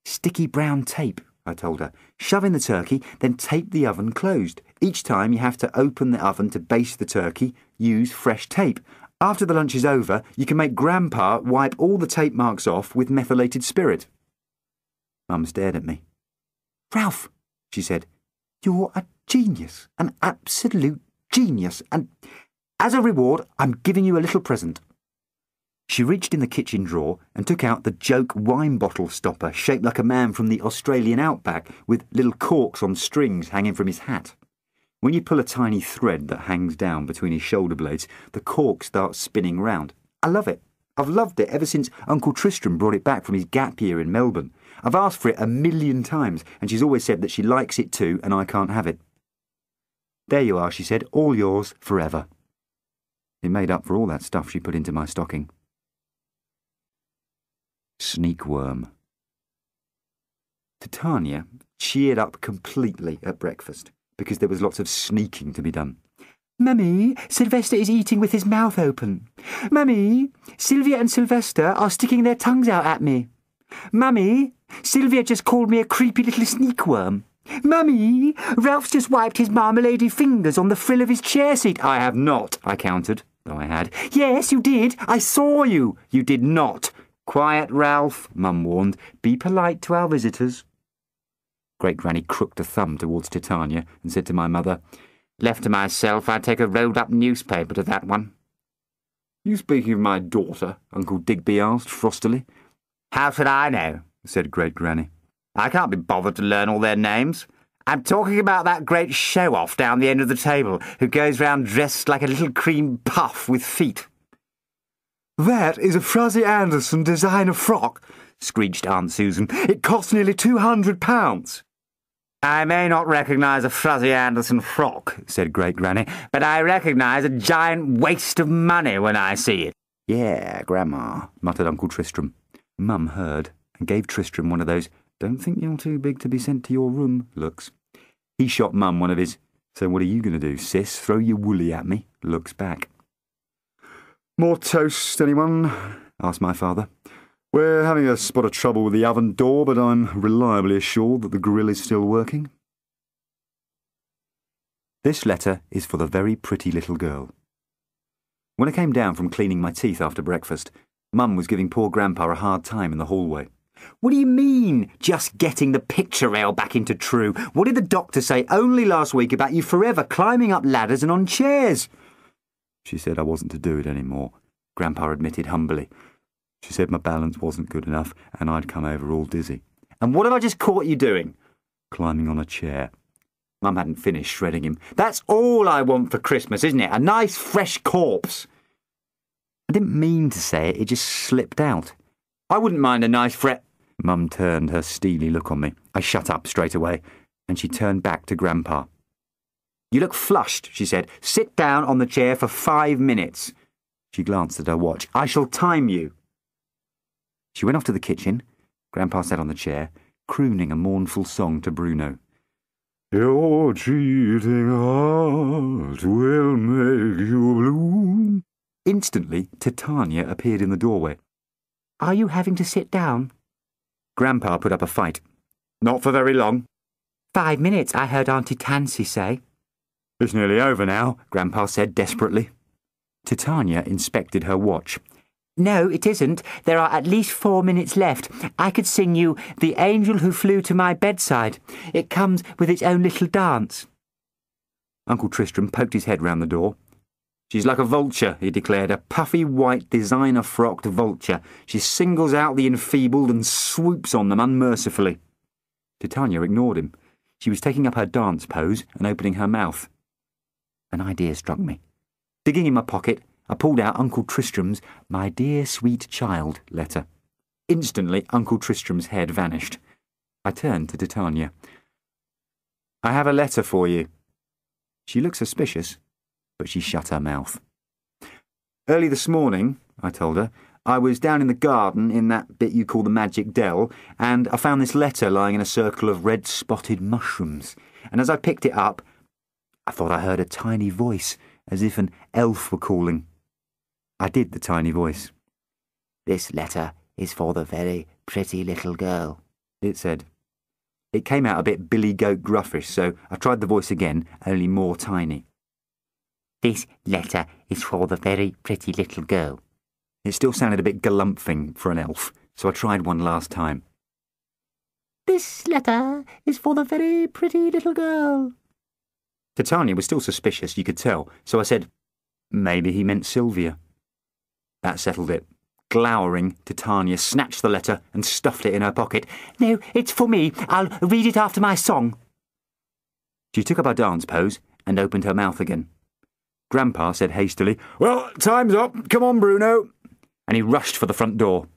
Speaker 1: Sticky brown tape, I told her. Shove in the turkey, then tape the oven closed. Each time you have to open the oven to baste the turkey, use fresh tape. After the lunch is over, you can make Grandpa wipe all the tape marks off with methylated spirit. Mum stared at me. Ralph, she said, you're a genius, an absolute genius, and as a reward, I'm giving you a little present. She reached in the kitchen drawer and took out the joke wine bottle stopper shaped like a man from the Australian outback with little corks on strings hanging from his hat. When you pull a tiny thread that hangs down between his shoulder blades, the cork starts spinning round. I love it. I've loved it ever since Uncle Tristram brought it back from his gap year in Melbourne. I've asked for it 1,000,000 times, and she's always said that she likes it too, and I can't have it. There you are, she said, all yours forever. It made up for all that stuff she put into my stocking. Sneakworm. Titania cheered up completely at breakfast, because there was lots of sneaking to be done. Mummy, Sylvester is eating with his mouth open. Mummy, Sylvia and Sylvester are sticking their tongues out at me. Mummy, Sylvia just called me a creepy little sneakworm. Mummy, Ralph's just wiped his marmalady fingers on the frill of his chair seat. I have not, I countered, though I had. Yes, you did. I saw you. You did not. Quiet, Ralph, Mum warned. Be polite to our visitors. Great Granny crooked a thumb towards Titania and said to my mother, Left to myself, I'd take a rolled-up newspaper to that one. You speaking of my daughter? Uncle Digby asked frostily. How should I know? Said Great Granny. I can't be bothered to learn all their names. I'm talking about that great show-off down the end of the table who goes round dressed like a little cream puff with feet. "That is a Fuzzy Anderson designer frock," screeched Aunt Susan. "It cost nearly £200. "I may not recognise a Fuzzy Anderson frock," said Great Granny, "but I recognise a giant waste of money when I see it." "Yeah, Grandma," muttered Uncle Tristram. Mum heard and gave Tristram one of those "don't think you're too big to be sent to your room" looks. He shot Mum one of his "so what are you going to do, sis, throw your woolly at me" looks back. "More toast, anyone?" asked my father. "We're having a spot of trouble with the oven door, but I'm reliably assured that the grill is still working." This letter is for the very pretty little girl. When I came down from cleaning my teeth after breakfast, Mum was giving poor Grandpa a hard time in the hallway. "What do you mean, just getting the picture rail back into true? What did the doctor say only last week about you forever climbing up ladders and on chairs?" "She said I wasn't to do it any more," Grandpa admitted humbly. "She said my balance wasn't good enough and I'd come over all dizzy." "And what have I just caught you doing?" "Climbing on a chair." Mum hadn't finished shredding him. "That's all I want for Christmas, isn't it? A nice fresh corpse." I didn't mean to say it, it just slipped out. "I wouldn't mind a nice Mum turned her steely look on me. I shut up straight away, and she turned back to Grandpa. "You look flushed," she said. "Sit down on the chair for 5 minutes." She glanced at her watch. "I shall time you." She went off to the kitchen. Grandpa sat on the chair, crooning a mournful song to Bruno. "Your cheating heart will make you blue." Instantly, Titania appeared in the doorway. "Are you having to sit down?" Grandpa put up a fight. "Not for very long." 5 minutes, I heard Auntie Tansy say. "It's nearly over now," Grandpa said desperately. Titania inspected her watch. "No, it isn't. There are at least 4 minutes left. I could sing you The Angel Who Flew to My Bedside. It comes with its own little dance." Uncle Tristram poked his head round the door. "She's like a vulture," he declared, "a puffy white designer-frocked vulture. She singles out the enfeebled and swoops on them unmercifully." Titania ignored him. She was taking up her dance pose and opening her mouth. An idea struck me. Digging in my pocket, I pulled out Uncle Tristram's "My Dear Sweet Child" letter. Instantly, Uncle Tristram's head vanished. I turned to Titania. "I have a letter for you." She looked suspicious, but she shut her mouth. "Early this morning," I told her, "I was down in the garden in that bit you call the magic dell, and I found this letter lying in a circle of red-spotted mushrooms, and as I picked it up, I thought I heard a tiny voice, as if an elf were calling." I did the tiny voice. "This letter is for the very pretty little girl," it said. It came out a bit billy goat gruffish, so I tried the voice again, only more tiny. "This letter is for the very pretty little girl." It still sounded a bit galumphing for an elf, so I tried one last time. "This letter is for the very pretty little girl." Titania was still suspicious, you could tell, so I said, "Maybe he meant Sylvia." That settled it. Glowering, Titania snatched the letter and stuffed it in her pocket. "No, it's for me. I'll read it after my song." She took up her dance pose and opened her mouth again. Grandpa said hastily, "Well, time's up. Come on, Bruno." And he rushed for the front door.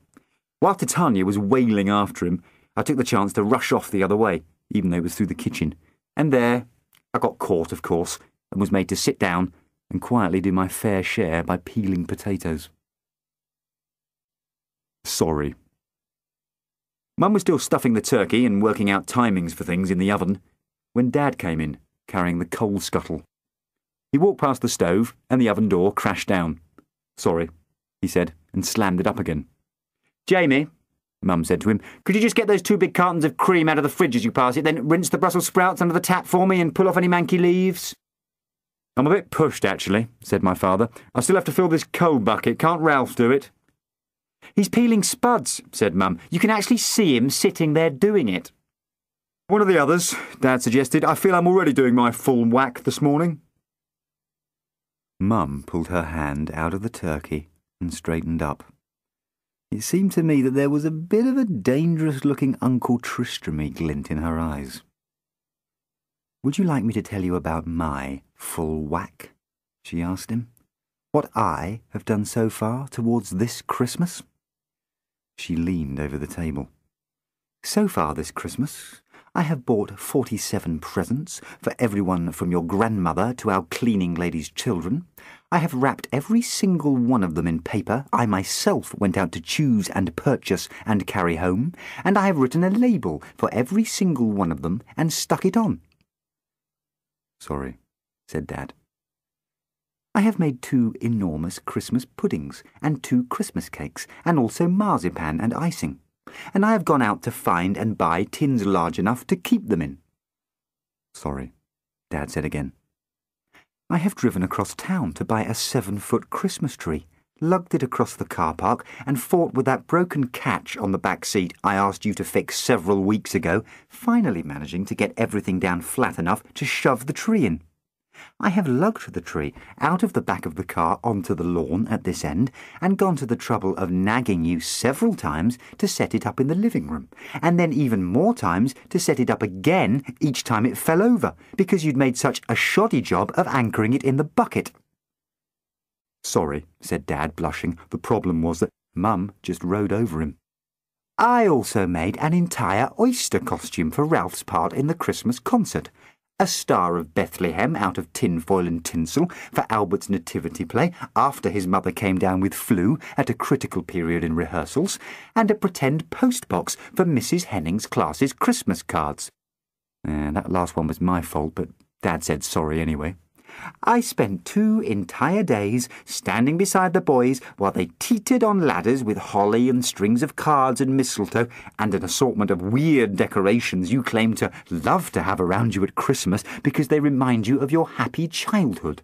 Speaker 1: While Titania was wailing after him, I took the chance to rush off the other way, even though it was through the kitchen. And there, I got caught, of course, and was made to sit down and quietly do my fair share by peeling potatoes. Sorry. Mum was still stuffing the turkey and working out timings for things in the oven when Dad came in, carrying the coal scuttle. He walked past the stove and the oven door crashed down. "Sorry," he said, and slammed it up again. "Jamie," Mum said to him, "could you just get those 2 big cartons of cream out of the fridge as you pass it, then rinse the Brussels sprouts under the tap for me and pull off any manky leaves?" "I'm a bit pushed, actually," said my father. "I still have to fill this coal bucket. Can't Ralph do it?" "He's peeling spuds," said Mum. "You can actually see him sitting there doing it." "One of the others," Dad suggested. "I feel I'm already doing my full whack this morning." Mum pulled her hand out of the turkey and straightened up. It seemed to me that there was a bit of a dangerous-looking Uncle Tristram-y glint in her eyes. "Would you like me to tell you about my full whack?" she asked him. What I have done so far towards this Christmas? She leaned over the table. So far this Christmas, I have bought 47 presents for everyone from your grandmother to our cleaning lady's children. I have wrapped every single one of them in paper I myself went out to choose and purchase and carry home, and I have written a label for every single one of them and stuck it on. Sorry, said Dad. I have made 2 enormous Christmas puddings and 2 Christmas cakes, and also marzipan and icing, and I have gone out to find and buy tins large enough to keep them in. Sorry, Dad said again. I have driven across town to buy a 7-foot Christmas tree, lugged it across the car park, and fought with that broken catch on the back seat I asked you to fix several weeks ago, finally managing to get everything down flat enough to shove the tree in. I have lugged the tree out of the back of the car onto the lawn at this end and gone to the trouble of nagging you several times to set it up in the living room, and then even more times to set it up again each time it fell over, because you'd made such a shoddy job of anchoring it in the bucket. Sorry, said Dad, blushing. The problem was that Mum just rode over him. I also made an entire oyster costume for Ralph's part in the Christmas concert. A Star of Bethlehem out of tinfoil and tinsel for Albert's nativity play after his mother came down with flu at a critical period in rehearsals, and a pretend postbox for Mrs. Henning's class's Christmas cards. That last one was my fault, but Dad said sorry anyway. I spent 2 entire days standing beside the boys while they teetered on ladders with holly and strings of cards and mistletoe and an assortment of weird decorations you claim to love to have around you at Christmas because they remind you of your happy childhood.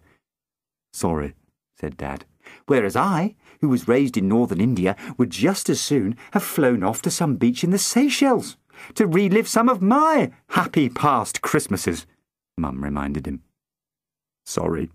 Speaker 1: Sorry, said Dad. Whereas I, who was raised in northern India, would just as soon have flown off to some beach in the Seychelles to relive some of my happy past Christmases, Mum reminded him. Sorry.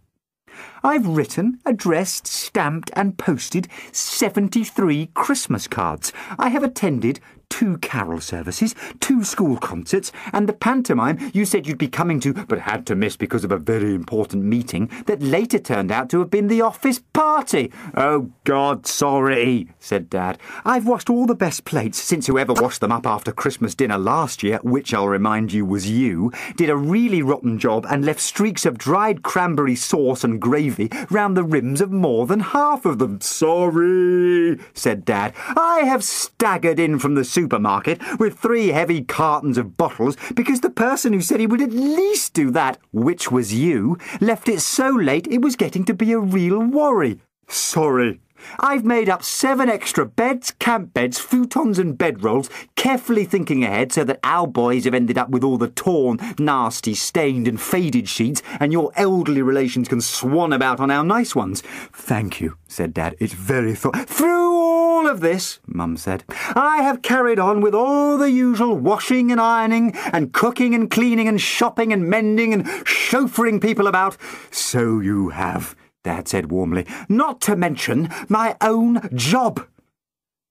Speaker 1: I've written, addressed, stamped and posted 73 Christmas cards. I have attended 2 carol services, 2 school concerts, and the pantomime you said you'd be coming to but had to miss because of a very important meeting that later turned out to have been the office party. Oh, God, sorry, said Dad. I've washed all the best plates since whoever washed them up after Christmas dinner last year, which I'll remind you was you, did a really rotten job and left streaks of dried cranberry sauce and gravy round the rims of more than half of them. Sorry, said Dad. I have staggered in from the supermarket with 3 heavy cartons of bottles because the person who said he would at least do that, which was you, left it so late it was getting to be a real worry. Sorry. I've made up 7 extra beds, camp beds, futons and bedrolls, carefully thinking ahead so that our boys have ended up with all the torn, nasty, stained and faded sheets and your elderly relations can swan about on our nice ones. Thank you, said Dad. It's very Through all of this, Mum said, I have carried on with all the usual washing and ironing and cooking and cleaning and shopping and mending and chauffeuring people about. So you have, Dad said warmly, not to mention my own job.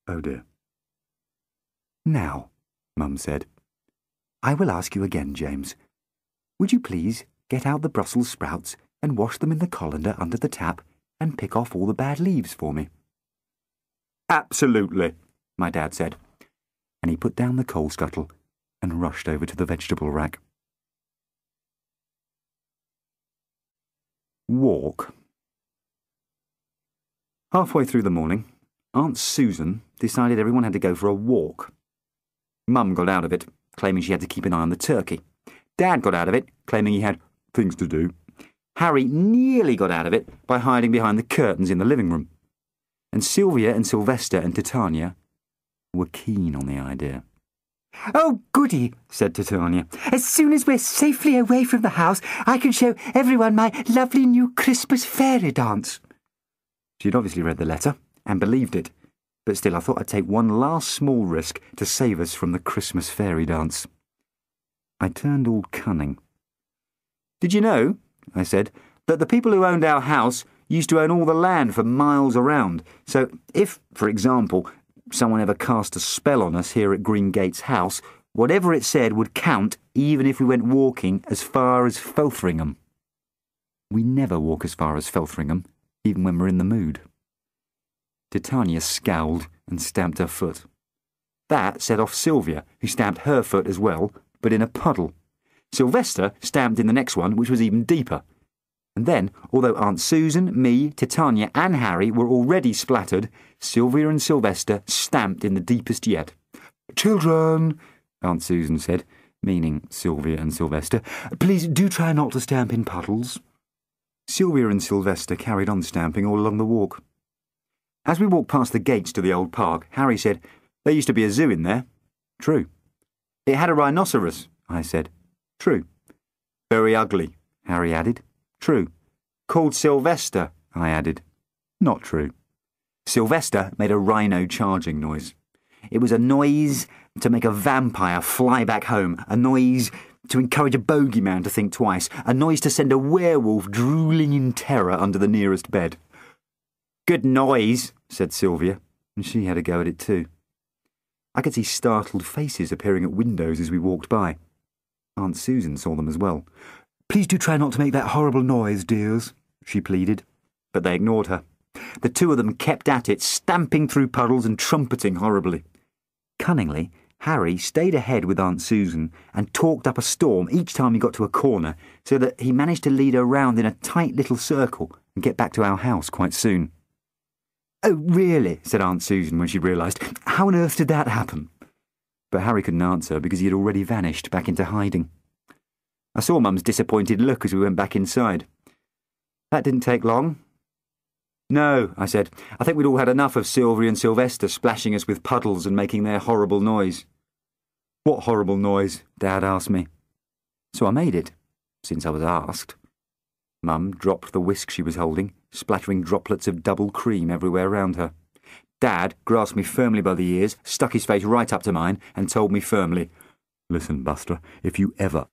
Speaker 1: Oh dear. Now, Mum said, I will ask you again, James. Would you please get out the Brussels sprouts and wash them in the colander under the tap and pick off all the bad leaves for me? Absolutely, my Dad said, and he put down the coal scuttle and rushed over to the vegetable rack. Walk. Halfway through the morning, Aunt Susan decided everyone had to go for a walk. Mum got out of it, claiming she had to keep an eye on the turkey. Dad got out of it, claiming he had things to do. Harry nearly got out of it by hiding behind the curtains in the living room. And Sylvia and Sylvester and Titania were keen on the idea. Oh, goody, said Titania. As soon as we're safely away from the house, I can show everyone my lovely new Christmas fairy dance. She'd obviously read the letter and believed it, but still I thought I'd take one last small risk to save us from the Christmas fairy dance. I turned all cunning. Did you know, I said, that the people who owned our house used to own all the land for miles around, so if, for example, someone ever cast a spell on us here at Green Gates House, whatever it said would count even if we went walking as far as Felthringham. We never walk as far as Felthringham, even when we're in the mood. Titania scowled and stamped her foot. That set off Sylvia, who stamped her foot as well, but in a puddle. Sylvester stamped in the next one, which was even deeper. And then, although Aunt Susan, me, Titania and Harry were already splattered, Sylvia and Sylvester stamped in the deepest yet. "Children," Aunt Susan said, meaning Sylvia and Sylvester, "please do try not to stamp in puddles." Sylvia and Sylvester carried on stamping all along the walk. As we walked past the gates to the old park, Harry said, "There used to be a zoo in there." "True." "It had a rhinoceros," I said. "True." "Very ugly," Harry added. "True." "Called Sylvester," I added. Not true. Sylvester made a rhino charging noise. It was a noise to make a vampire fly back home, a noise to encourage a bogeyman to think twice, a noise to send a werewolf drooling in terror under the nearest bed. "Good noise," said Sylvia, and she had a go at it too. I could see startled faces appearing at windows as we walked by. Aunt Susan saw them as well. "Please do try not to make that horrible noise, dears," she pleaded. But they ignored her. The two of them kept at it, stamping through puddles and trumpeting horribly. Cunningly, Harry stayed ahead with Aunt Susan and talked up a storm each time he got to a corner, so that he managed to lead her round in a tight little circle and get back to our house quite soon. "Oh, really?" said Aunt Susan when she realised. "How on earth did that happen?" But Harry couldn't answer because he had already vanished back into hiding. I saw Mum's disappointed look as we went back inside. "That didn't take long." "No," I said. "I think we'd all had enough of Sylvia and Sylvester splashing us with puddles and making their horrible noise." "What horrible noise?" Dad asked me. So I made it, since I was asked. Mum dropped the whisk she was holding, splattering droplets of double cream everywhere round her. Dad grasped me firmly by the ears, stuck his face right up to mine, and told me firmly, "Listen, Buster, if you ever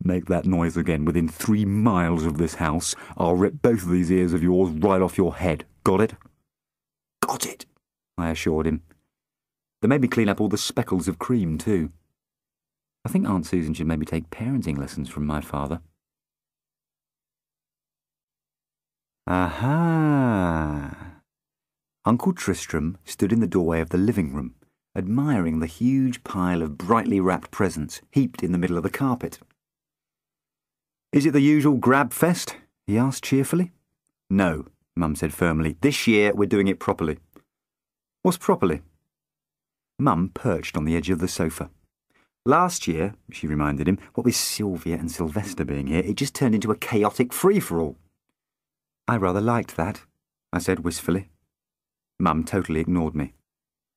Speaker 1: make that noise again within 3 miles of this house, I'll rip both of these ears of yours right off your head. Got it?" "Got it," I assured him. They made me clean up all the speckles of cream, too. I think Aunt Susan should maybe take parenting lessons from my father. Aha! Uncle Tristram stood in the doorway of the living room, admiring the huge pile of brightly wrapped presents heaped in the middle of the carpet. "Is it the usual grab fest?" he asked cheerfully. "No," Mum said firmly. "This year we're doing it properly." "What's properly?" Mum perched on the edge of the sofa. "Last year," she reminded him, "what with Sylvia and Sylvester being here, it just turned into a chaotic free-for-all." "I rather liked that," I said wistfully. Mum totally ignored me.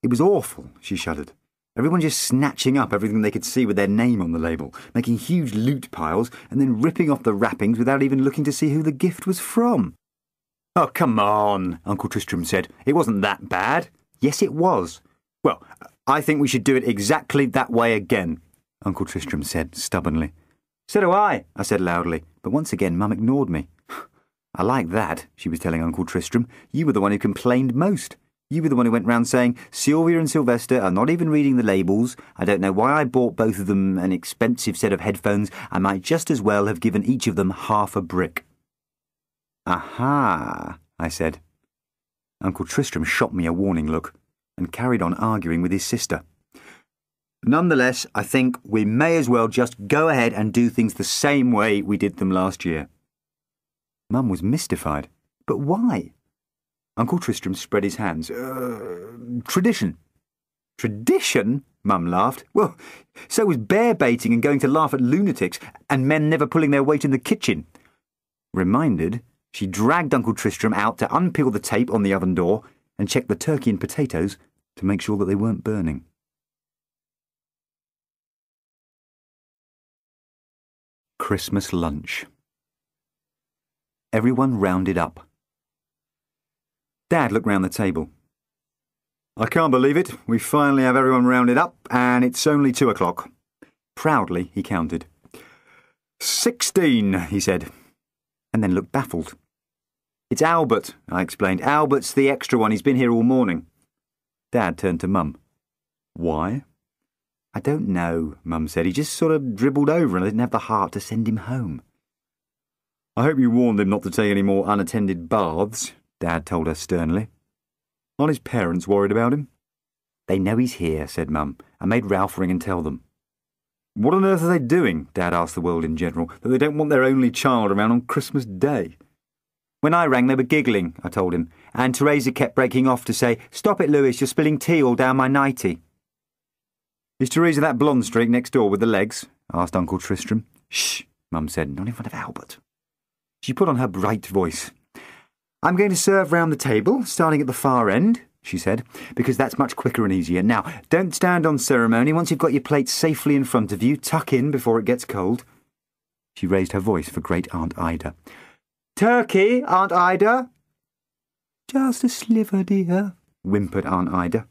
Speaker 1: "It was awful," she shuddered. "Everyone just snatching up everything they could see with their name on the label, making huge loot piles, and then ripping off the wrappings without even looking to see who the gift was from." "Oh, come on," Uncle Tristram said. "It wasn't that bad." "Yes, it was." "Well, I think we should do it exactly that way again," Uncle Tristram said stubbornly. "So do I," said loudly, but once again Mum ignored me. "I like that," she was telling Uncle Tristram. "You were the one who complained most. You were the one who went round saying, 'Sylvia and Sylvester are not even reading the labels. I don't know why I bought both of them an expensive set of headphones. I might just as well have given each of them half a brick.'" "Aha," I said. Uncle Tristram shot me a warning look and carried on arguing with his sister. "Nonetheless, I think we may as well just go ahead and do things the same way we did them last year." Mum was mystified. "But why?" Uncle Tristram spread his hands. Tradition." "Tradition?" Mum laughed. "Well, so was bear-baiting and going to laugh at lunatics, and men never pulling their weight in the kitchen." Reminded, she dragged Uncle Tristram out to unpeel the tape on the oven door and check the turkey and potatoes to make sure that they weren't burning. Christmas lunch. Everyone rounded up. Dad looked round the table. "I can't believe it. We finally have everyone rounded up, and it's only 2 o'clock. Proudly, he counted. 16, he said, and then looked baffled. "It's Albert," I explained. "Albert's the extra one. He's been here all morning." Dad turned to Mum. "Why?" "I don't know," Mum said. "He just sort of dribbled over and I didn't have the heart to send him home." I hope you warned him not to take any more unattended baths, Dad told her sternly. Aren't his parents worried about him?
Speaker 2: They know he's here, said Mum. I made Ralph ring and tell them.
Speaker 1: What on earth are they doing, Dad asked the world in general, that they don't want their only child around on Christmas Day?
Speaker 2: When I rang, they were giggling, I told him, and Teresa kept breaking off to say, "Stop it, Lewis, you're spilling tea all down my nightie."
Speaker 1: Is Teresa that blonde streak next door with the legs? Asked Uncle Tristram.
Speaker 2: Shh, Mum said, not in front of Albert. She put on her bright voice. "I'm going to serve round the table, starting at the far end," she said, "because that's much quicker and easier. Now, don't stand on ceremony. Once you've got your plate safely in front of you, tuck in before it gets cold." She raised her voice for Great Aunt Ida. "Turkey, Aunt Ida?" "Just a sliver, dear," whimpered Aunt Ida.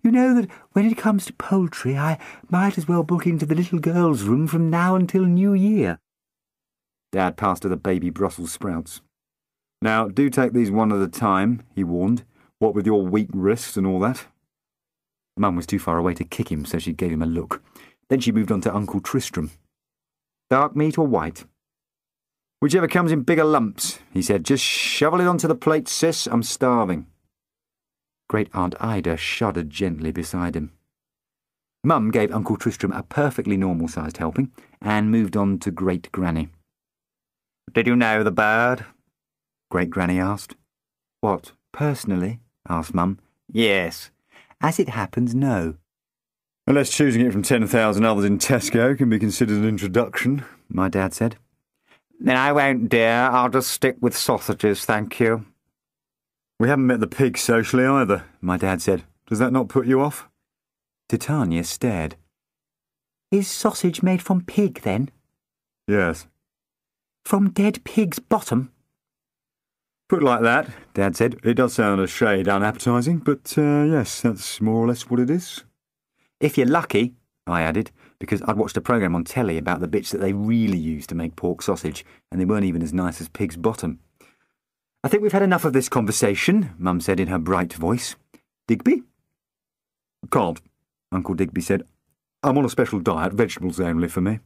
Speaker 2: "You know that when it comes to poultry, I might as well book into the little girl's room from now until New Year."
Speaker 1: Dad passed her the baby Brussels sprouts. "Now, do take these one at a time," he warned, "what with your weak wrists and all that."
Speaker 2: Mum was too far away to kick him, so she gave him a look. Then she moved on to Uncle Tristram. "Dark meat or white?"
Speaker 1: "Whichever comes in bigger lumps," he said. "Just shovel it onto the plate, sis. I'm starving."
Speaker 2: Great Aunt Ida shuddered gently beside him. Mum gave Uncle Tristram a perfectly normal-sized helping and moved on to Great Granny.
Speaker 1: "Did you know the bird?"
Speaker 2: Great Granny asked. "What, personally?" asked Mum.
Speaker 1: "Yes."
Speaker 2: "As it happens, no."
Speaker 1: "Unless choosing it from 10,000 others in Tesco can be considered an introduction," my dad said. "Then I won't, dear. I'll just stick with sausages, thank you." "We haven't met the pig socially either," my dad said. "Does that not put you off?"
Speaker 2: Titania stared. "Is sausage made from pig, then?"
Speaker 1: "Yes."
Speaker 2: "From dead pig's bottom?"
Speaker 1: "Put like that," Dad said. "It does sound a shade unappetising, but yes, that's more or less what it is."
Speaker 2: "If you're lucky," I added, because I'd watched a programme on telly about the bits that they really use to make pork sausage, and they weren't even as nice as pig's bottom. "I think we've had enough of this conversation," Mum said in her bright voice. "Digby?"
Speaker 1: "Can't," Uncle Digby said. "I'm on a special diet, vegetables only for me."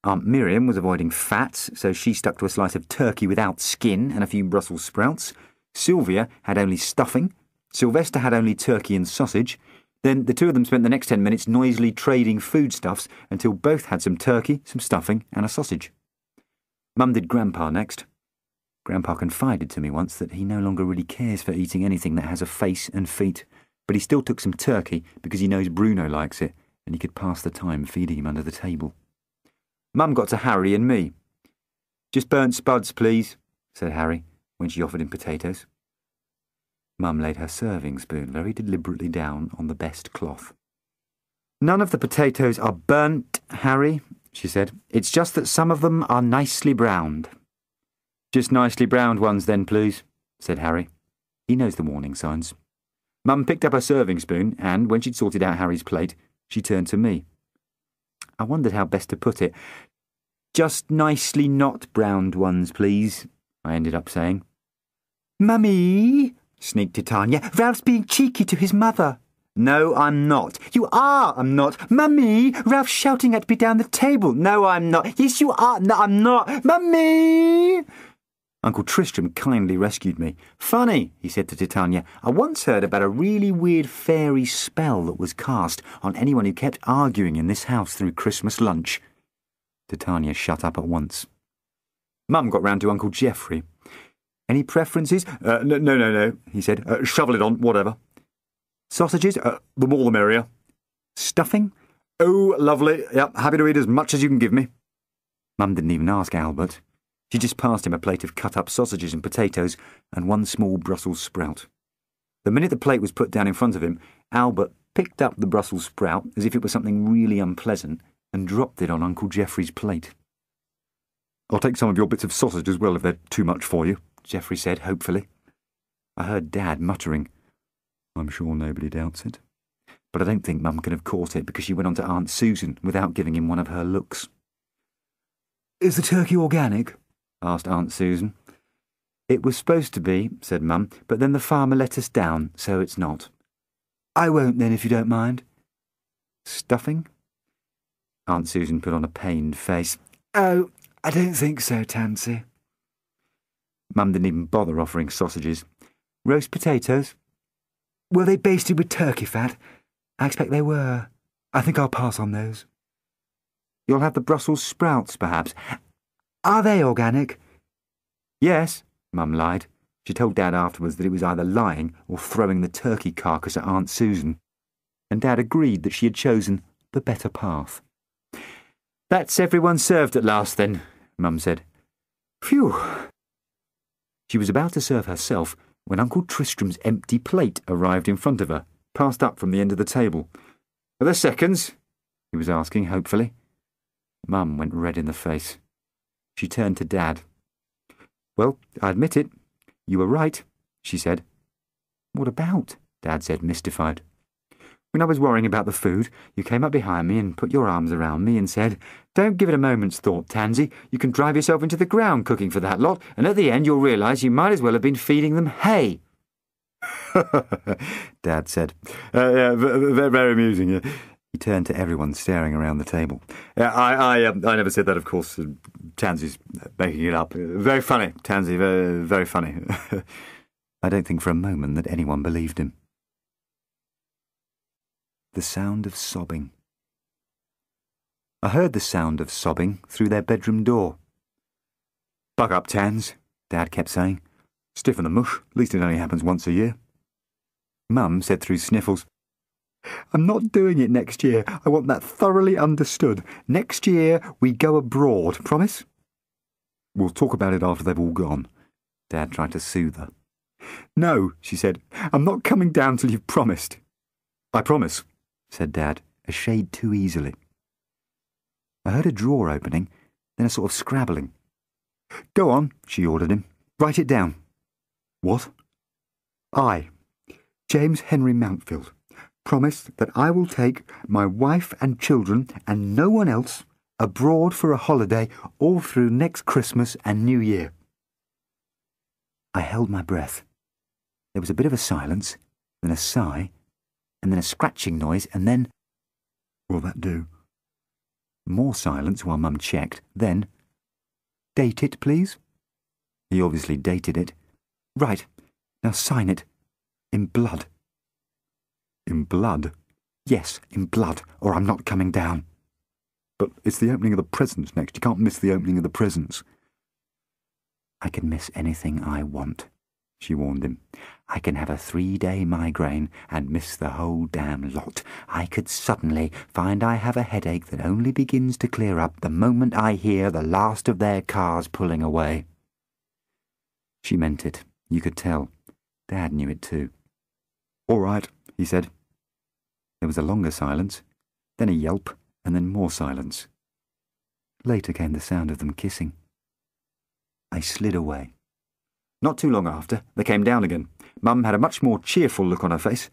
Speaker 2: Aunt Miriam was avoiding fats, so she stuck to a slice of turkey without skin and a few Brussels sprouts. Sylvia had only stuffing. Sylvester had only turkey and sausage. Then the two of them spent the next 10 minutes noisily trading foodstuffs until both had some turkey, some stuffing, and a sausage. Mum did Grandpa next. Grandpa confided to me once that he no longer really cares for eating anything that has a face and feet, but he still took some turkey because he knows Bruno likes it, and he could pass the time feeding him under the table. Mum got to Harry and me. "Just burnt spuds, please," said Harry, when she offered him potatoes. Mum laid her serving spoon very deliberately down on the best cloth. "None of the potatoes are burnt, Harry," she said. "It's just that some of them are nicely browned." "Just nicely browned ones then, please," said Harry. He knows the warning signs. Mum picked up her serving spoon and, when she'd sorted out Harry's plate, she turned to me. I wondered how best to put it. "Just nicely not browned ones, please," I ended up saying. "Mummy," sneaked Titania, "Ralph's being cheeky to his mother." "No, I'm not." "You are." "I'm not." "Mummy, Ralph's shouting at me down the table." "No, I'm not." "Yes, you are." "No, I'm not." "Mummy!" Uncle Tristram kindly rescued me. "Funny," he said to Titania, "I once heard about a really weird fairy spell that was cast on anyone who kept arguing in this house through Christmas lunch." Titania shut up at once. Mum got round to Uncle Geoffrey. "Any preferences?" No, he said. "Shovel it on, whatever." "Sausages?" The more the merrier." "Stuffing?" "Oh, lovely. Yep, happy to eat as much as you can give me." Mum didn't even ask Albert. She just passed him a plate of cut-up sausages and potatoes and one small Brussels sprout. The minute the plate was put down in front of him, Albert picked up the Brussels sprout as if it was something really unpleasant and dropped it on Uncle Geoffrey's plate. "I'll take some of your bits of sausage as well if they're too much for you," Geoffrey said hopefully. I heard Dad muttering, "I'm sure nobody doubts it." But I don't think Mum could have caught it because she went on to Aunt Susan without giving him one of her looks. "Is the turkey organic?" asked Aunt Susan. "It was supposed to be," said Mum, "but then the farmer let us down, so it's not." "I won't then, if you don't mind." "Stuffing?" Aunt Susan put on a pained face. "Oh, I don't think so, Tansy. Mum didn't even bother offering sausages. Roast potatoes? Were they basted with turkey fat? I expect they were. I think I'll pass on those. You'll have the Brussels sprouts, perhaps. Are they organic? Yes, Mum lied. She told Dad afterwards that it was either lying or throwing the turkey carcass at Aunt Susan, and Dad agreed that she had chosen the better path. That's everyone served at last, then, Mum said. Phew. She was about to serve herself when Uncle Tristram's empty plate arrived in front of her, passed up from the end of the table. Are there seconds? He was asking, hopefully. Mum went red in the face. She turned to Dad. Well, I admit it. You were right, she said. What about? Dad said, mystified. When I was worrying about the food, you came up behind me and put your arms around me and said, Don't give it a moment's thought, Tansy. You can drive yourself into the ground cooking for that lot, and at the end you'll realise you might as well have been feeding them hay. Dad said. Very amusing. Yeah. He turned to everyone staring around the table. I never said that, of course. Tansy's making it up. Very funny, Tansy, very, very funny. I don't think for a moment that anyone believed him. The sound of sobbing. I heard the sound of sobbing through their bedroom door. Buck up, Tans, Dad kept saying. Stiff in the mush, at least it only happens once a year. Mum said through sniffles, I'm not doing it next year. I want that thoroughly understood. Next year we go abroad, promise? We'll talk about it after they've all gone. Dad tried to soothe her. No, she said. I'm not coming down till you've promised. I promise, said Dad, a shade too easily. I heard a drawer opening, then a sort of scrabbling. Go on, she ordered him. Write it down. What? I, James Henry Mountfield, promise that I will take my wife and children and no one else abroad for a holiday all through next Christmas and New Year. I held my breath. There was a bit of a silence, then a sigh, and then a scratching noise, and then... Will that do? More silence while Mum checked, then... Date it, please? He obviously dated it. Right, now sign it. In blood. In blood? Yes, in blood, or I'm not coming down. But it's the opening of the presents next. You can't miss the opening of the presents. I can miss anything I want, she warned him. I can have a 3-day migraine and miss the whole damn lot. I could suddenly find I have a headache that only begins to clear up the moment I hear the last of their cars pulling away. She meant it. You could tell. Dad knew it too. All right, he said. There was a longer silence, then a yelp, and then more silence. Later came the sound of them kissing. I slid away. Not too long after, they came down again. Mum had a much more cheerful look on her face,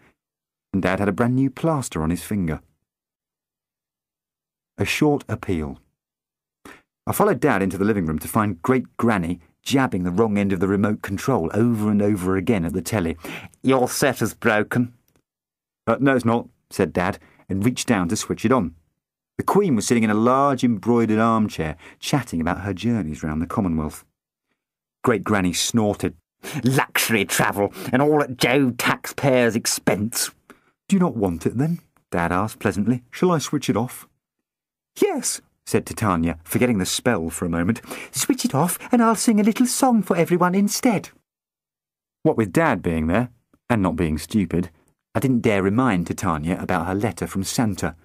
Speaker 2: and Dad had a brand new plaster on his finger. A short appeal. I followed Dad into the living room to find Great Granny jabbing the wrong end of the remote control over and over again at the telly. Your set is broken. No, it's not, said Dad, and reached down to switch it on. The Queen was sitting in a large embroidered armchair, chatting about her journeys round the Commonwealth. Great Granny snorted. Luxury travel, and all at Joe taxpayers' expense. Do you not want it, then? Dad asked pleasantly. Shall I switch it off? Yes, said Titania, forgetting the spell for a moment. Switch it off, and I'll sing a little song for everyone instead. What with Dad being there, and not being stupid, I didn't dare remind Titania about her letter from Santa.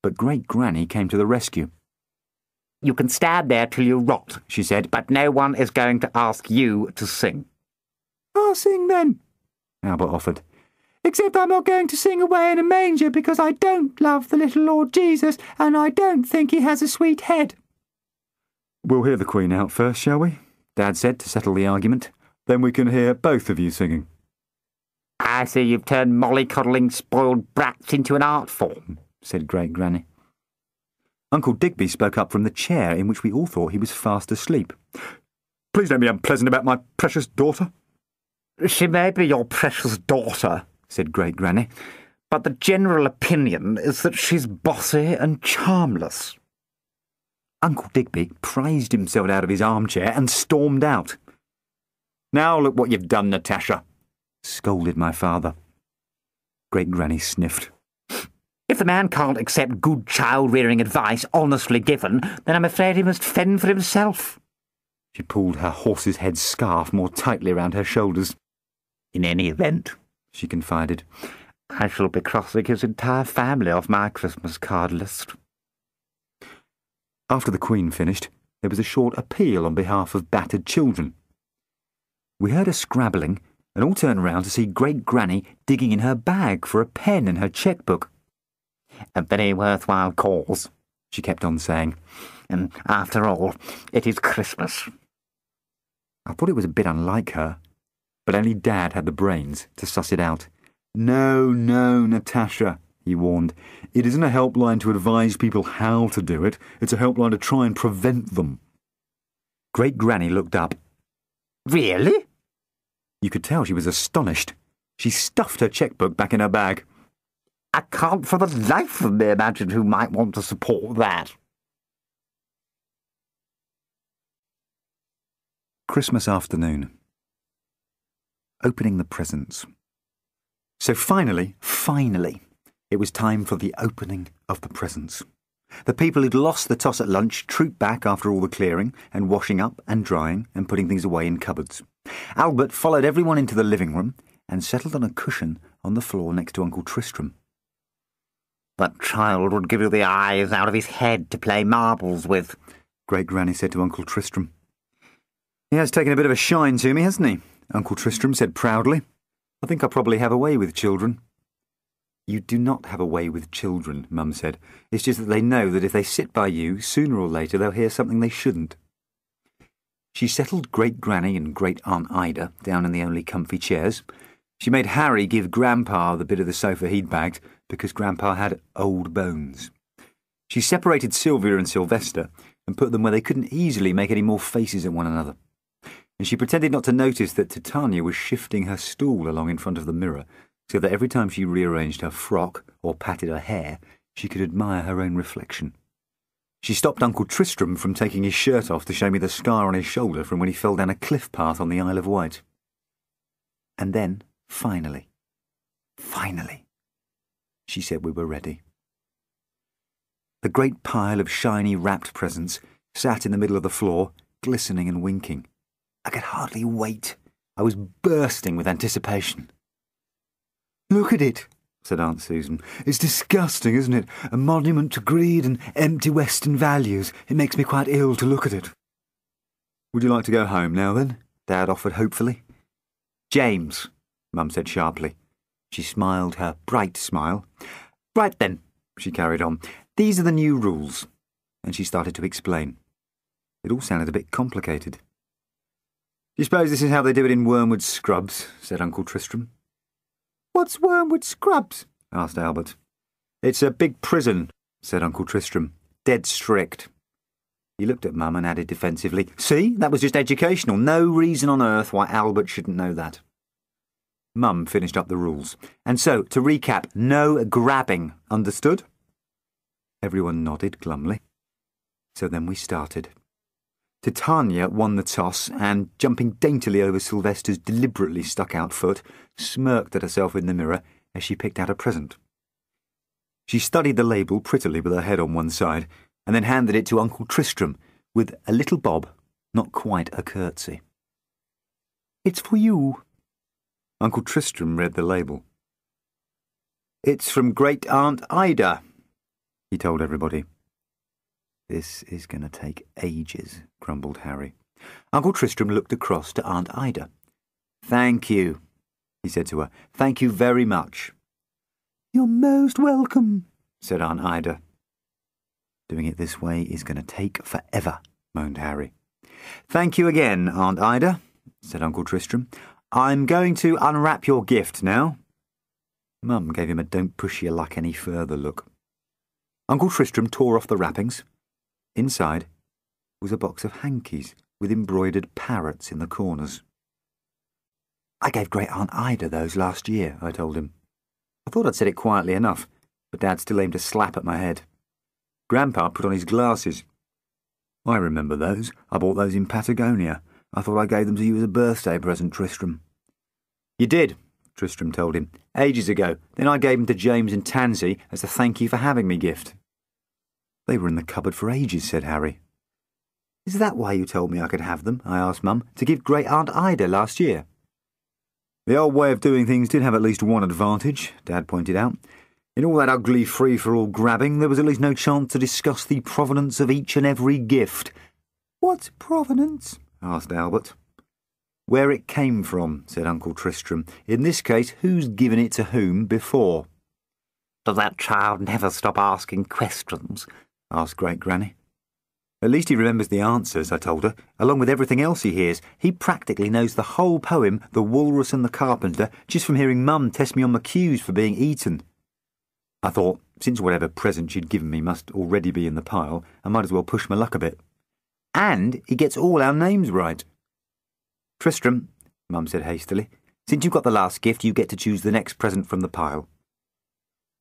Speaker 2: But Great Granny came to the rescue. You can stand there till you rot, she said, but no one is going to ask you to sing. I'll sing then, Albert offered. Except I'm not going to sing away in a manger because I don't love the little Lord Jesus and I don't think he has a sweet head. We'll hear the Queen out first, shall we? Dad said to settle the argument. Then we can hear both of you singing. I see you've turned mollycoddling spoiled brats into an art form, said Great Granny. Uncle Digby spoke up from the chair in which we all thought he was fast asleep. Please don't be unpleasant about my precious daughter. She may be your precious daughter, said Great Granny, but the general opinion is that she's bossy and charmless. Uncle Digby prized himself out of his armchair and stormed out.
Speaker 1: "Now look what you've done, Natasha,"
Speaker 2: scolded my father. Great Granny sniffed.
Speaker 3: If the man can't accept good child-rearing advice honestly given, then I'm afraid he must fend for himself.
Speaker 2: She pulled her horse's head scarf more tightly round her shoulders.
Speaker 3: In any event,
Speaker 2: she confided,
Speaker 3: I shall be crossing his entire family off my Christmas card list.
Speaker 2: After the Queen finished, there was a short appeal on behalf of battered children. We heard a scrabbling, and all turned round to see Great Granny digging in her bag for a pen and her cheque-book.
Speaker 3: A very worthwhile cause,
Speaker 2: she kept on saying.
Speaker 3: And after all, it is Christmas.
Speaker 2: I thought it was a bit unlike her, but only Dad had the brains to suss it out. "No, Natasha," he warned. "It isn't a helpline to advise people how to do it. It's a helpline to try and prevent them." Great Granny looked up.
Speaker 3: Really?
Speaker 2: You could tell she was astonished. She stuffed her cheque-book back in her bag.
Speaker 3: I can't for the life of me imagine who might want to support that.
Speaker 2: Christmas afternoon. Opening the presents. So finally, it was time for the opening of the presents. The people who'd lost the toss at lunch trooped back after all the clearing and washing up and drying and putting things away in cupboards. Albert followed everyone into the living room and settled on a cushion on the floor next to Uncle Tristram.
Speaker 3: That child would give you the eyes out of his head to play marbles with,
Speaker 2: Great Granny said to Uncle Tristram. "He has taken a bit of a shine to me, hasn't he?" Uncle Tristram said proudly. "I think I probably have a way with children." "You do not have a way with children," Mum said. "It's just that they know that if they sit by you, sooner or later they'll hear something they shouldn't." She settled Great Granny and Great Aunt Ida down in the only comfy chairs. She made Harry give Grandpa the bit of the sofa he'd bagged, because Grandpa had old bones. She separated Sylvia and Sylvester and put them where they couldn't easily make any more faces at one another. And she pretended not to notice that Titania was shifting her stool along in front of the mirror, so that every time she rearranged her frock or patted her hair, she could admire her own reflection. She stopped Uncle Tristram from taking his shirt off to show me the scar on his shoulder from when he fell down a cliff path on the Isle of Wight. And then, finally, she said we were ready. The great pile of shiny wrapped presents sat in the middle of the floor, glistening and winking. I could hardly wait. I was bursting with anticipation. "Look at it," said Aunt Susan. "It's disgusting, isn't it? A monument to greed and empty Western values. It makes me quite ill to look at it." "Would you like to go home now, then?" Dad offered hopefully. "James," Mum said sharply. She smiled her bright smile. "Right then," she carried on. "These are the new rules." And she started to explain. It all sounded a bit complicated. "Do you suppose this is how they do it in Wormwood Scrubs?" said Uncle Tristram. "What's Wormwood Scrubs?" asked Albert. "It's a big prison," said Uncle Tristram. "Dead strict." He looked at Mum and added defensively, "See, that was just educational. No reason on earth why Albert shouldn't know that." Mum finished up the rules. "And so, to recap, no grabbing, understood?" Everyone nodded glumly. So then we started. Titania won the toss and, jumping daintily over Sylvester's deliberately stuck-out foot, smirked at herself in the mirror as she picked out a present. She studied the label prettily with her head on one side, and then handed it to Uncle Tristram with a little bob, not quite a curtsy. "It's for you." Uncle Tristram read the label. "It's from Great Aunt Ida," he told everybody. "This is going to take ages," grumbled Harry. Uncle Tristram looked across to Aunt Ida. "Thank you," he said to her. "Thank you very much." "You're most welcome," said Aunt Ida. "Doing it this way is going to take forever," moaned Harry. "Thank you again, Aunt Ida," said Uncle Tristram. "I'm going to unwrap your gift now." Mum gave him a don't push your luck any further look. Uncle Tristram tore off the wrappings. Inside was a box of hankies with embroidered parrots in the corners. "I gave Great Aunt Ida those last year," I told him. I thought I'd said it quietly enough, but Dad still aimed a slap at my head. Grandpa put on his glasses. I remember those. I bought those in Patagonia. I thought I gave them to you as a birthday present, Tristram.
Speaker 1: You did, Tristram told him, ages ago. Then I gave them to James and Tansy as a thank you for having me gift.
Speaker 2: They were in the cupboard for ages, said Harry. Is that why you told me I could have them? I asked Mum, to give Great Aunt Ida last year.
Speaker 1: The old way of doing things did have at least one advantage, Dad pointed out. In all that ugly free-for-all grabbing, there was at least no chance to discuss the provenance of each and every gift.
Speaker 2: What provenance? Asked Albert.
Speaker 1: Where it came from, said Uncle Tristram. In this case, who's given it to whom before?
Speaker 3: Does that child never stop asking questions?
Speaker 2: Asked Great Granny.
Speaker 1: At least he remembers the answers, I told her, along with everything else he hears. He practically knows the whole poem, The Walrus and the Carpenter, just from hearing Mum test me on my cues for being eaten. I thought, since whatever present she'd given me must already be in the pile, I might as well push my luck a bit. And he gets all our names right. Tristram, Mum said hastily, since you've got the last gift, you get to choose the next present from the pile.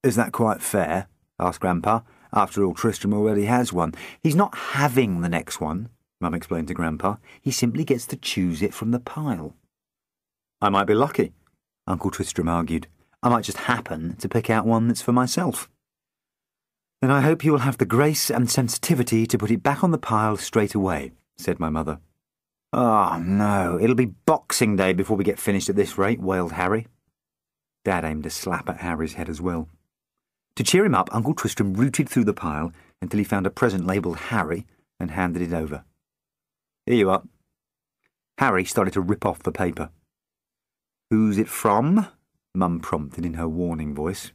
Speaker 2: Is that quite fair? Asked Grandpa. After all, Tristram already has one.
Speaker 1: He's not having the next one, Mum explained to Grandpa. He simply gets to choose it from the pile. I might be lucky, Uncle Tristram argued. I might just happen to pick out one that's for myself. Then I hope you will have the grace and sensitivity to put it back on the pile straight away, said my mother. Oh, no, it'll be Boxing Day before we get finished at this rate, wailed Harry. Dad aimed a slap at Harry's head as well. To cheer him up, Uncle Tristram rooted through the pile until he found a present labelled Harry and handed it over. Here you are. Harry started to rip off the paper. Who's it from? Mum prompted in her warning voice.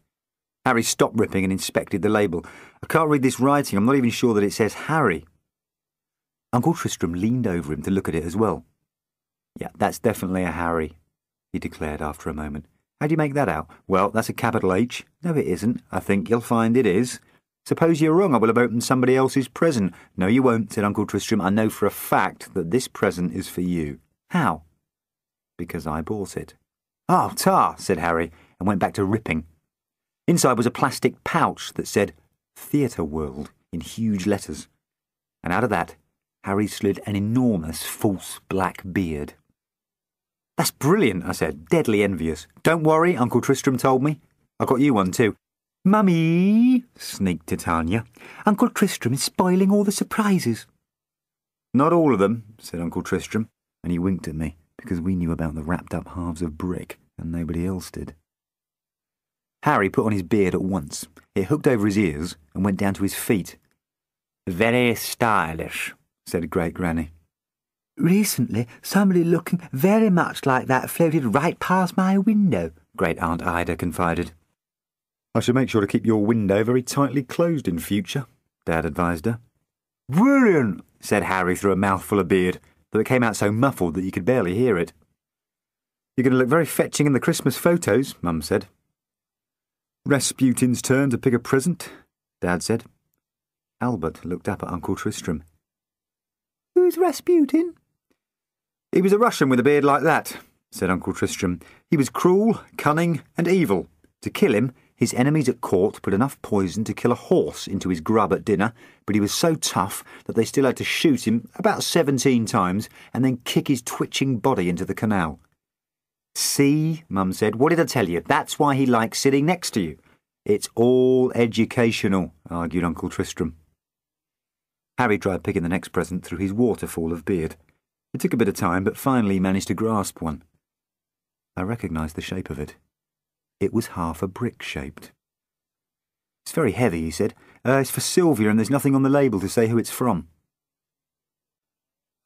Speaker 1: Harry stopped ripping and inspected the label. I can't read this writing. I'm not even sure that it says Harry. Uncle Tristram leaned over him to look at it as well. Yeah, that's definitely a Harry, he declared after a moment. How do you make that out? Well, that's a capital H. No, it isn't. I think you'll find it is. Suppose you're wrong, I will have opened somebody else's present. No, you won't, said Uncle Tristram. I know for a fact that this present is for you. How? Because I bought it. Oh, tar, said Harry, and went back to ripping. Inside was a plastic pouch that said Theatre World in huge letters. And out of that, Harry slid an enormous false black beard. That's brilliant, I said, deadly envious. Don't worry, Uncle Tristram told me. I got you one too. Mummy, sneaked Titania. Uncle Tristram is spoiling all the surprises. Not all of them, said Uncle Tristram, and he winked at me, because we knew about the wrapped-up halves of brick, and nobody else did. Harry put on his beard at once. It hooked over his ears and went down to his feet. Very stylish, said Great Granny. Recently, somebody looking very much like that floated right past my window, Great Aunt Ida confided. I should make sure to keep your window very tightly closed in future, Dad advised her. Brilliant, said Harry through a mouthful of beard, though it came out so muffled that you could barely hear it. You're going to look very fetching in the Christmas photos, Mum said. Rasputin's turn to pick a present, Dad said. Albert looked up at Uncle Tristram. Who's Rasputin? He was a Russian with a beard like that, said Uncle Tristram. He was cruel, cunning, and evil. To kill him, his enemies at court put enough poison to kill a horse into his grub at dinner, but he was so tough that they still had to shoot him about 17 times and then kick his twitching body into the canal. See, Mum said, what did I tell you? That's why he likes sitting next to you. It's all educational, argued Uncle Tristram. Harry tried picking the next present through his waterfall of beard. It took a bit of time, but finally he managed to grasp one. I recognised the shape of it. It was half a brick-shaped. It's very heavy, he said. It's for Sylvia, and there's nothing on the label to say who it's from.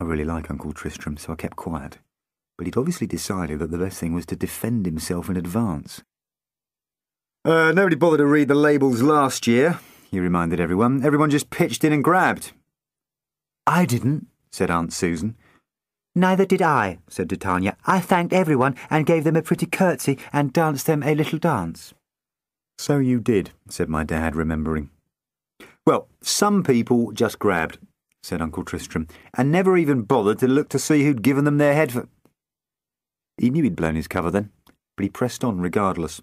Speaker 1: I really like Uncle Tristram, so I kept quiet. But he'd obviously decided that the best thing was to defend himself in advance. Nobody bothered to read the labels last year, he reminded everyone. Everyone just pitched in and grabbed. I didn't, said Aunt Susan. Neither did I, said Titania. I thanked everyone and gave them a pretty curtsy and danced them a little dance. So you did, said my dad, remembering. Well, some people just grabbed, said Uncle Tristram, and never even bothered to look to see who'd given them their head for... He knew he'd blown his cover then, but he pressed on regardless.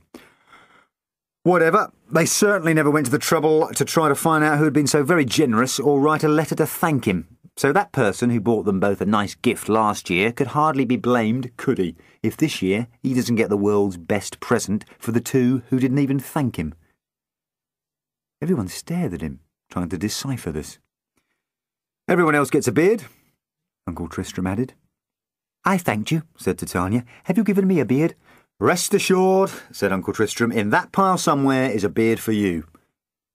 Speaker 1: Whatever, they certainly never went to the trouble to try to find out who had been so very generous or write a letter to thank him. So that person who bought them both a nice gift last year could hardly be blamed, could he, if this year he doesn't get the world's best present for the two who didn't even thank him. Everyone stared at him, trying to decipher this. Everyone else gets a beard, Uncle Tristram added. I thanked you, said Titania. Have you given me a beard? Rest assured, said Uncle Tristram, in that pile somewhere is a beard for you.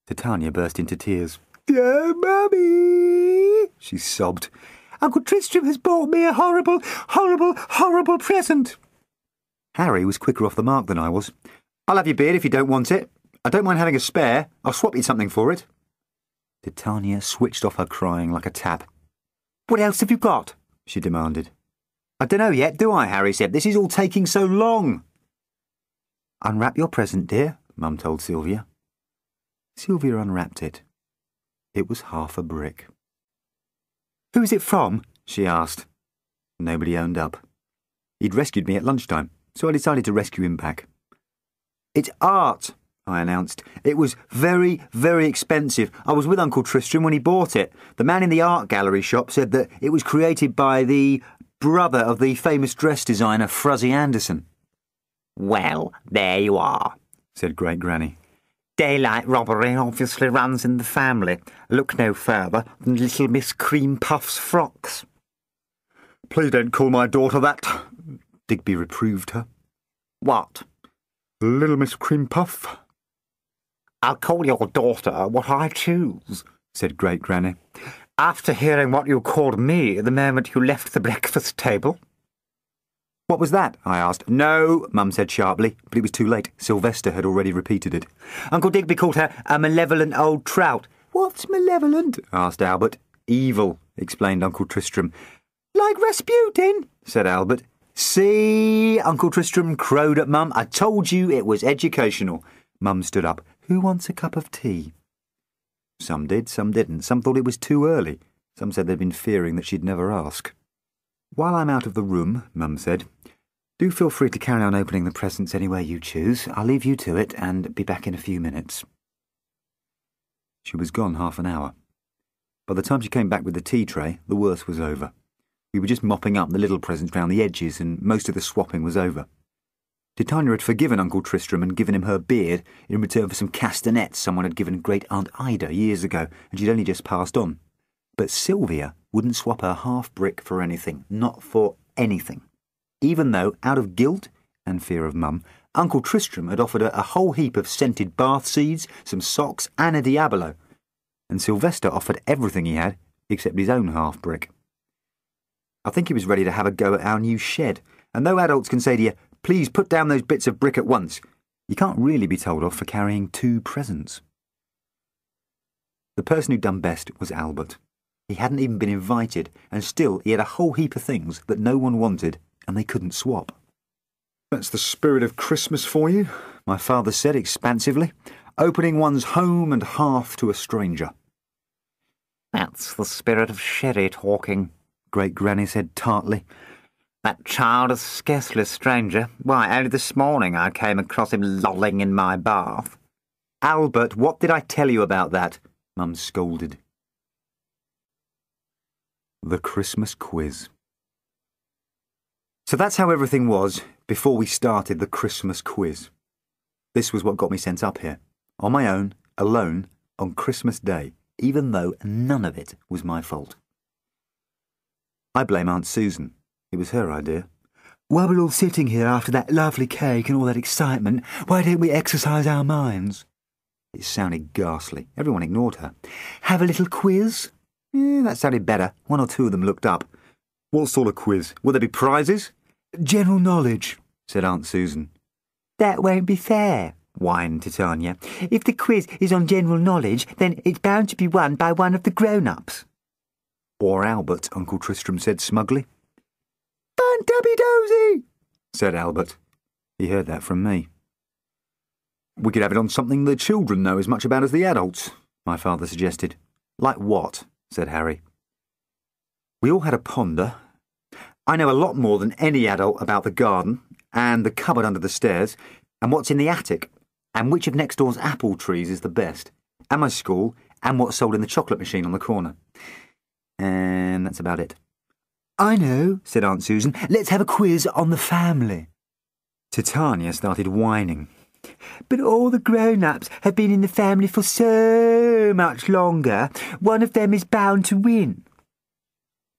Speaker 1: Titania burst into tears. Dear Mummy, she sobbed. Uncle Tristram has bought me a horrible, horrible, horrible present. Harry was quicker off the mark than I was. I'll have your beard if you don't want it. I don't mind having a spare. I'll swap you something for it. Titania switched off her crying like a tap. What else have you got? She demanded. I don't know yet, do I, Harry said. This is all taking so long. Unwrap your present, dear, Mum told Sylvia. Sylvia unwrapped it. It was half a brick. Who is it from? She asked. Nobody owned up. He'd rescued me at lunchtime, so I decided to rescue him back. It's art, I announced. It was very, very expensive. I was with Uncle Tristram when he bought it. The man in the art gallery shop said that it was created by the brother of the famous dress designer Fruzzy Anderson. Well, there you are, said Great Granny. Daylight robbery obviously runs in the family. Look no further than little Miss Cream Puff's frocks. Please don't call my daughter that, Digby reproved her. What? Little Miss Cream Puff. I'll call your daughter what I choose, said Great Granny. After hearing what you called me the moment you left the breakfast table. What was that? I asked. No, Mum said sharply, but it was too late. Sylvester had already repeated it. Uncle Digby called her a malevolent old trout. What's malevolent? Asked Albert. Evil, explained Uncle Tristram. Like Rasputin, said Albert. See, Uncle Tristram crowed at Mum. I told you it was educational. Mum stood up. Who wants a cup of tea? Some did, some didn't. Some thought it was too early. Some said they'd been fearing that she'd never ask. While I'm out of the room, Mum said, do feel free to carry on opening the presents any way you choose. I'll leave you to it and be back in a few minutes. She was gone half an hour. By the time she came back with the tea tray, the worst was over. We were just mopping up the little presents round the edges and most of the swapping was over. Titania had forgiven Uncle Tristram and given him her beard in return for some castanets someone had given Great Aunt Ida years ago, and she'd only just passed on. But Sylvia wouldn't swap her half-brick for anything, not for anything. Even though, out of guilt and fear of Mum, Uncle Tristram had offered her a whole heap of scented bath seeds, some socks and a Diabolo, and Sylvester offered everything he had except his own half-brick. I think he was ready to have a go at our new shed, and though adults can say to you, please put down those bits of brick at once, you can't really be told off for carrying 2 presents. The person who'd done best was Albert. He hadn't even been invited, and still he had a whole heap of things that no one wanted, and they couldn't swap. That's the spirit of Christmas for you, my father said expansively, opening one's home and hearth to a stranger. That's the spirit of sherry talking, Great Granny said tartly. That child is scarcely a stranger. Why, only this morning I came across him lolling in my bath. Albert, what did I tell you about that? Mum scolded. The Christmas Quiz. So that's how everything was before we started the Christmas Quiz. This was what got me sent up here, on my own, alone, on Christmas Day, even though none of it was my fault. I blame Aunt Susan. It was her idea. While we're all sitting here after that lovely cake and all that excitement, why don't we exercise our minds? It sounded ghastly. Everyone ignored her. Have a little quiz? That sounded better. 1 or 2 of them looked up. What sort of quiz? Will there be prizes? General knowledge, said Aunt Susan. That won't be fair, whined Titania. If the quiz is on general knowledge, then it's bound to be won by one of the grown-ups. Or Albert, Uncle Tristram said smugly. Fun-tubby-dozy, said Albert. He heard that from me. We could have it on something the children know as much about as the adults, my father suggested. Like what? Said Harry. We all had a ponder. I know a lot more than any adult about the garden, and the cupboard under the stairs, and what's in the attic, and which of next door's apple trees is the best, and my school, and what's sold in the chocolate machine on the corner.
Speaker 2: And that's about it.
Speaker 1: I know, said Aunt Susan. Let's have a quiz on the family.
Speaker 2: Titania started whining.
Speaker 1: But all the grown-ups have been in the family for so much longer. One of them is bound to win.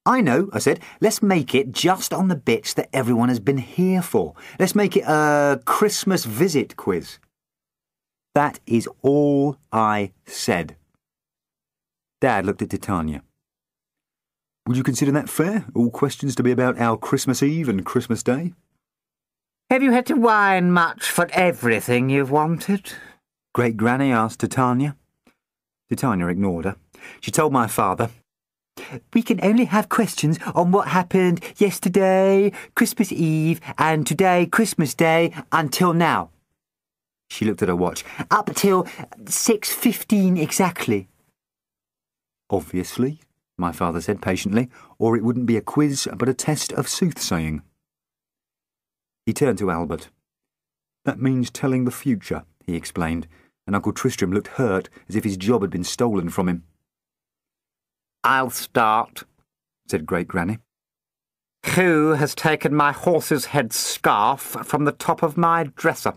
Speaker 2: I know, I said. Let's make it just on the bits that everyone has been here for. Let's make it a Christmas visit quiz. That is all I said. Dad looked at Titania.
Speaker 1: Would you consider that fair? All questions to be about our Christmas Eve and Christmas Day?
Speaker 3: Have you had to whine much for everything you've wanted?
Speaker 2: Great Granny asked Titania. Titania ignored her. She told my father,
Speaker 1: We can only have questions on what happened yesterday, Christmas Eve, and today, Christmas Day, until now.
Speaker 2: She looked at her watch.
Speaker 1: Up till 6:15 exactly.
Speaker 2: Obviously, my father said patiently, or it wouldn't be a quiz but a test of soothsaying. He turned to Albert.
Speaker 1: That means telling the future, he explained, and Uncle Tristram looked hurt as if his job had been stolen from him.
Speaker 3: I'll start,
Speaker 2: said Great Granny.
Speaker 3: Who has taken my horse's head scarf from the top of my dresser?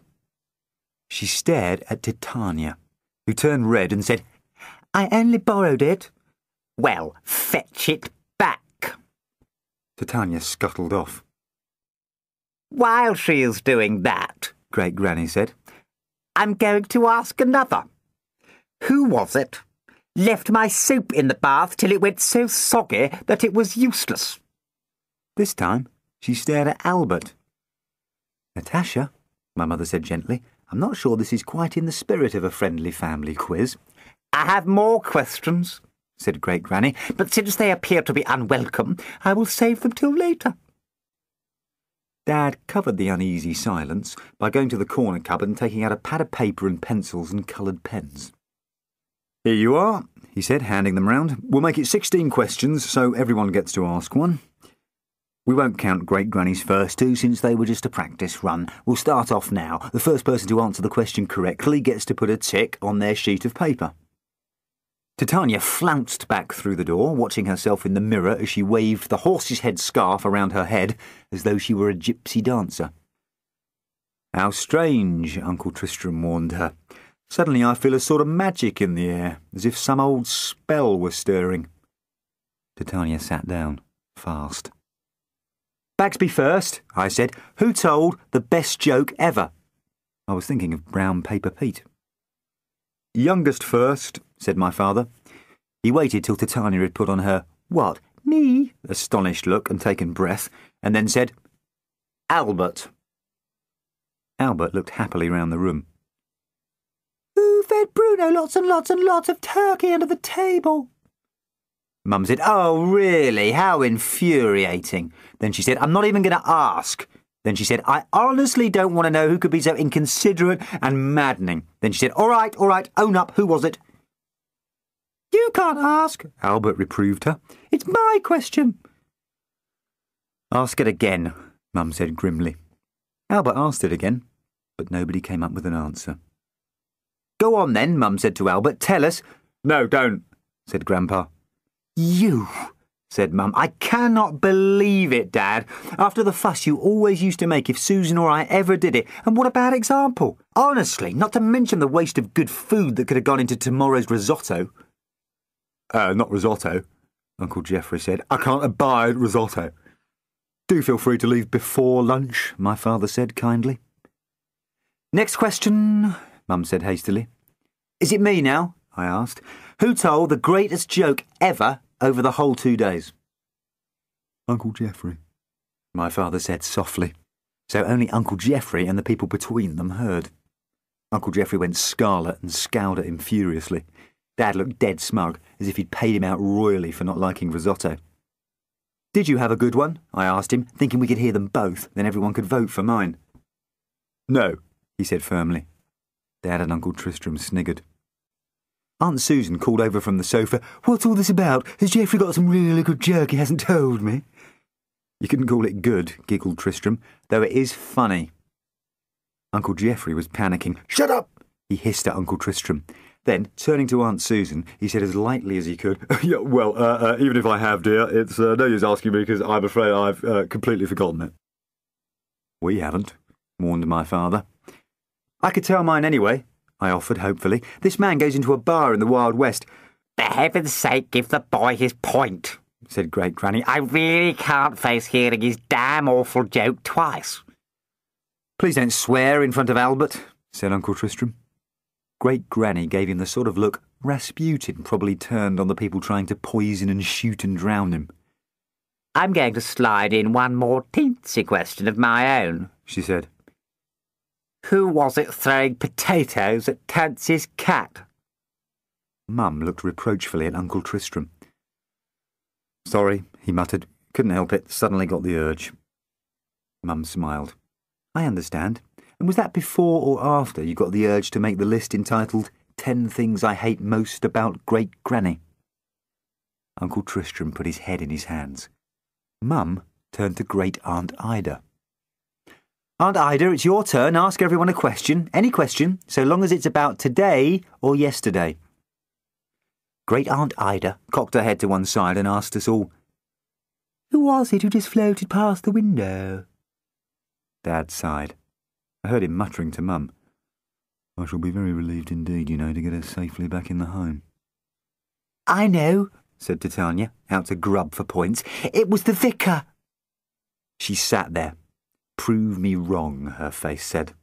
Speaker 2: She stared at Titania, who turned red and said,
Speaker 1: I only borrowed it.
Speaker 3: Well, fetch it back.
Speaker 2: Titania scuttled off.
Speaker 3: While she is doing that,
Speaker 2: Great Granny said,
Speaker 3: I'm going to ask another. Who was it left my soup in the bath till it went so soggy that it was useless?
Speaker 2: This time she stared at Albert. Natasha, my mother said gently, I'm not sure this is quite in the spirit of a friendly family quiz.
Speaker 3: I have more questions, said Great Granny, but since they appear to be unwelcome, I will save them till later.
Speaker 2: Dad covered the uneasy silence by going to the corner cupboard and taking out a pad of paper and pencils and coloured pens.
Speaker 1: Here you are, he said, handing them round. We'll make it 16 questions, so everyone gets to ask one. We won't count Great Granny's first two, since they were just a practice run. We'll start off now. The first person to answer the question correctly gets to put a tick on their sheet of paper. Titania flounced back through the door, watching herself in the mirror as she waved the horse's head scarf around her head as though she were a gypsy dancer. How strange, Uncle Tristram warned her. Suddenly I feel a sort of magic in the air, as if some old spell were stirring. Titania sat down, fast. Baxby first, I said. Who told the best joke ever? I was thinking of Brown Paper Pete. Youngest first, said my father. He waited till Titania had put on her, what, me? Astonished look and taken breath, and then said, Albert. Albert looked happily round the room. Who fed Bruno lots and lots and lots of turkey under the table? Mum said, oh, really? How infuriating. Then she said, I'm not even going to ask. Then she said, I honestly don't want to know who could be so inconsiderate and maddening. Then she said, all right, own up, who was it? You can't ask, Albert reproved her. It's my question. Ask it again, Mum said grimly. Albert asked it again, but nobody came up with an answer. Go on then, Mum said to Albert, tell us. No, don't, said Grandpa. You, said Mum. I cannot believe it, Dad. After the fuss you always used to make if Susan or I ever did it. And what a bad example. Honestly, not to mention the waste of good food that could have gone into tomorrow's risotto. Not risotto, Uncle Geoffrey said. I can't abide risotto. Do feel free to leave before lunch, my father said kindly. Next question, Mum said hastily. Is it me now? I asked. Who told the greatest joke ever over the whole 2 days? Uncle Geoffrey, my father said softly, so only Uncle Geoffrey and the people between them heard. Uncle Geoffrey went scarlet and scowled at him furiously. Dad looked dead smug, as if he'd paid him out royally for not liking risotto. Did you have a good one? I asked him, thinking we could hear them both, then everyone could vote for mine. No, he said firmly. Dad and Uncle Tristram sniggered. Aunt Susan called over from the sofa. What's all this about? Has Geoffrey got some really good joke he hasn't told me? You couldn't call it good, giggled Tristram, though it is funny. Uncle Geoffrey was panicking. Shut up! He hissed at Uncle Tristram.
Speaker 2: Then, turning to Aunt Susan, he said as lightly as he could, "Yeah, well, even if I have, dear, it's no use asking me because I'm afraid I've completely forgotten it." "We haven't," warned my father. "I could tell mine anyway," I offered hopefully. "This man goes into a bar in the Wild West."
Speaker 3: "For heaven's sake, give the boy his point," said Great Granny. "I really can't face hearing his damn awful joke twice."
Speaker 2: "Please don't swear in front of Albert," said Uncle Tristram. Great Granny gave him the sort of look Rasputin probably turned on the people trying to poison and shoot and drown him.
Speaker 3: "I'm going to slide in one more teensy question of my own," she said. "Who was it throwing potatoes at Tancy's cat?"
Speaker 2: Mum looked reproachfully at Uncle Tristram. "Sorry," he muttered. "Couldn't help it. Suddenly got the urge." Mum smiled. "I understand. And was that before or after you got the urge to make the list entitled 10 Things I Hate Most About Great Granny?" Uncle Tristram put his head in his hands. Mum turned to Great Aunt Ida. "Aunt Ida, it's your turn. Ask everyone a question. Any question, so long as it's about today or yesterday." Great Aunt Ida cocked her head to one side and asked us all, "Who was it who just floated past the window?" Dad sighed. I heard him muttering to Mum, "I shall be very relieved indeed, you know, to get her safely back in the home."
Speaker 3: "I know,"
Speaker 2: said Titania, out to grub for points.
Speaker 3: "It was the vicar."
Speaker 2: She sat there. "Prove me wrong," her face said.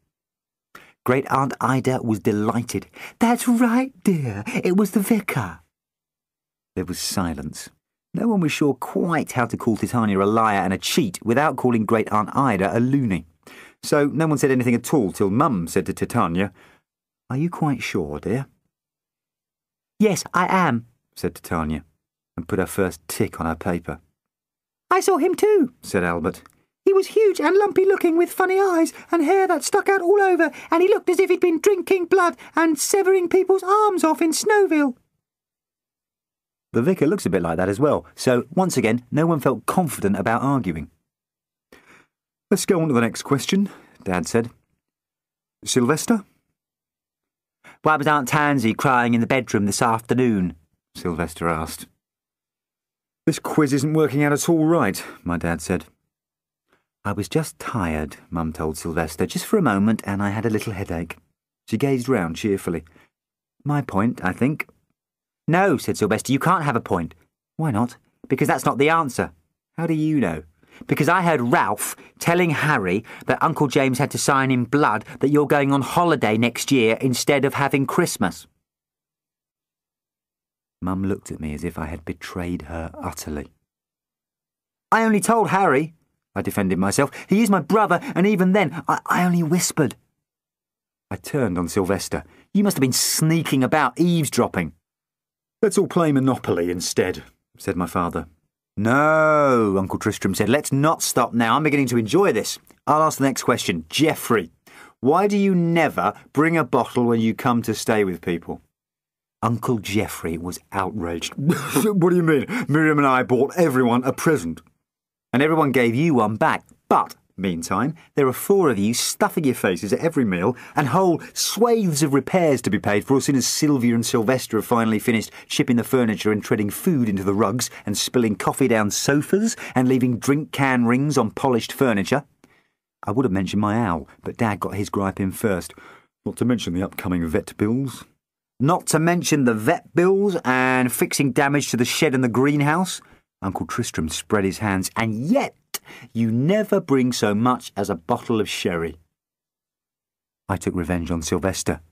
Speaker 2: Great Aunt Ida was delighted.
Speaker 3: "That's right, dear. It was the vicar."
Speaker 2: There was silence. No one was sure quite how to call Titania a liar and a cheat without calling Great Aunt Ida a loony. So no one said anything at all till Mum said to Titania, "Are you quite sure, dear?"
Speaker 3: "Yes, I am,"
Speaker 2: said Titania, and put her first tick on her paper.
Speaker 3: "I saw him too,"
Speaker 2: said Albert.
Speaker 3: "He was huge and lumpy looking with funny eyes and hair that stuck out all over, and he looked as if he'd been drinking blood and severing people's arms off in Snowville."
Speaker 2: The vicar looks a bit like that as well, so once again no one felt confident about arguing. "Let's go on to the next question," Dad said. "Sylvester?"
Speaker 3: "Why was Aunt Tansy crying in the bedroom this afternoon?"
Speaker 2: Sylvester asked. "This quiz isn't working out at all right," my dad said. "I was just tired," Mum told Sylvester, "just for a moment, and I had a little headache." She gazed round cheerfully. "My point, I think."
Speaker 3: "No," said Sylvester, "you can't have a point."
Speaker 2: "Why not?"
Speaker 3: "Because that's not the answer."
Speaker 2: "How do you know?"
Speaker 3: "Because I heard Ralph telling Harry that Uncle James had to sign in blood that you're going on holiday next year instead of having Christmas."
Speaker 2: Mum looked at me as if I had betrayed her utterly.
Speaker 3: "I only told Harry," I defended myself. "He is my brother, and even then, I only whispered."
Speaker 2: I turned on Sylvester. "You must have been sneaking about, eavesdropping." "Let's all play Monopoly instead," said my father.
Speaker 1: "No," Uncle Tristram said. "Let's not stop now. I'm beginning to enjoy this. I'll ask the next question. Geoffrey, why do you never bring a bottle when you come to stay with people?"
Speaker 2: Uncle Geoffrey was outraged.
Speaker 1: "What do you mean? Miriam and I bought everyone a present."
Speaker 2: "And everyone gave you one back. But, meantime, there are 4 of you stuffing your faces at every meal and whole swathes of repairs to be paid for as soon as Sylvia and Sylvester have finally finished chipping the furniture and treading food into the rugs and spilling coffee down sofas and leaving drink can rings on polished furniture." I would have mentioned my owl, but Dad got his gripe in first.
Speaker 1: "Not to mention the upcoming vet bills."
Speaker 2: "Not to mention the vet bills and fixing damage to the shed and the greenhouse." Uncle Tristram spread his hands. "And yet you never bring so much as a bottle of sherry." I took revenge on Sylvester.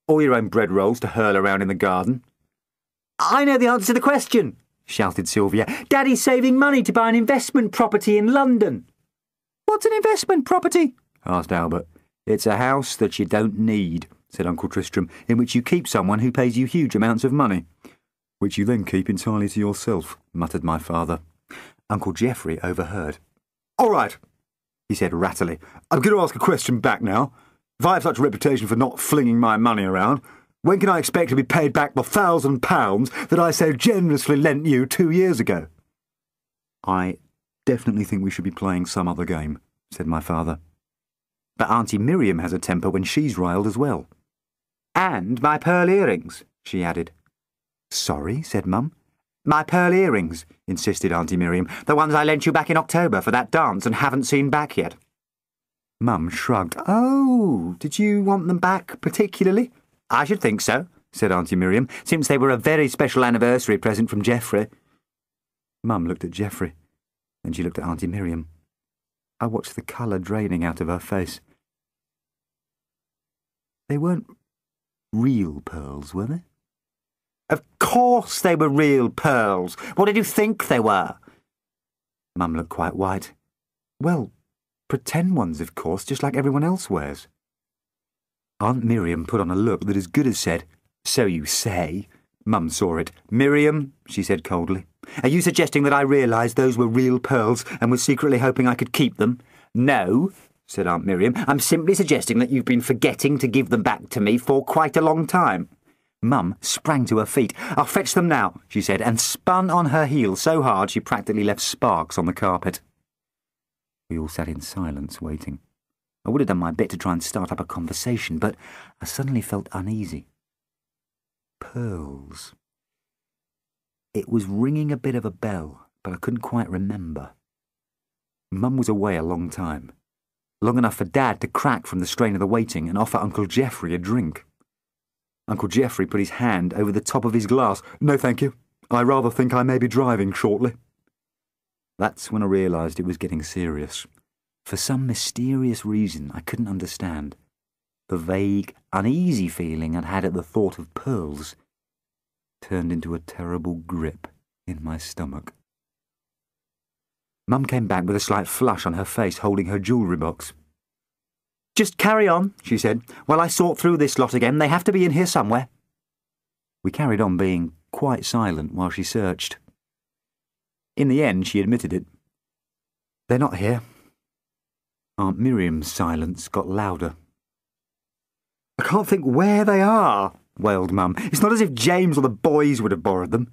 Speaker 2: "All your own bread rolls to hurl around in the garden."
Speaker 3: "I know the answer to the question," shouted Sylvia. "Daddy's saving money to buy an investment property in London."
Speaker 2: "What's an investment property?" asked Albert. "It's a house that you don't need," said Uncle Tristram, "in which you keep someone who pays you huge amounts of money."
Speaker 1: "Which you then keep entirely to yourself,"
Speaker 2: muttered my father. Uncle Geoffrey overheard. "All right," he said rattly. "I'm going to ask a question back now. If I have such a reputation for not flinging my money around, when can I expect to be paid back the £1,000 that I so generously lent you 2 years ago?" "I definitely think we should be playing some other game," said my father. "But Auntie Miriam has a temper when she's riled as well." And my pearl earrings, she added. Sorry, said Mum. My pearl earrings, insisted Auntie Miriam, the ones I lent you back in October for that dance and haven't seen back yet. Mum shrugged. Oh, did you want them back particularly? I should think so, said Auntie Miriam, since they were a very special anniversary present from Geoffrey. Mum looked at Geoffrey, then she looked at Auntie Miriam. I watched the colour draining out of her face. They weren't real pearls, were they? Of course they were real pearls. What did you think they were? Mum looked quite white. Well, pretend ones, of course, just like everyone else wears. Aunt Miriam put on a look that as good as said, So you say. Mum saw it. Miriam, she said coldly, are you suggesting that I realised those were real pearls and was secretly hoping I could keep them? No, said Aunt Miriam. I'm simply suggesting that you've been forgetting to give them back to me for quite a long time. Mum sprang to her feet. I'll fetch them now, she said, and spun on her heel so hard she practically left sparks on the carpet. We all sat in silence, waiting. I would have done my bit to try and start up a conversation, but I suddenly felt uneasy. Pearls. It was ringing a bit of a bell, but I couldn't quite remember. Mum was away a long time. Long enough for Dad to crack from the strain of the waiting and offer Uncle Geoffrey a drink. Uncle Geoffrey put his hand over the top of his glass. No, thank you. I rather think I may be driving shortly. That's when I realised it was getting serious. For some mysterious reason I couldn't understand, the vague, uneasy feeling I'd had at the thought of pearls turned into a terrible grip in my stomach. Mum came back with a slight flush on her face, holding her jewellery box. Just carry on, she said, while I sort through this lot again. They have to be in here somewhere. We carried on being quite silent while she searched. In the end, she admitted it. They're not here. Aunt Miriam's silence got louder. I can't think where they are, wailed Mum. It's not as if James or the boys would have borrowed them.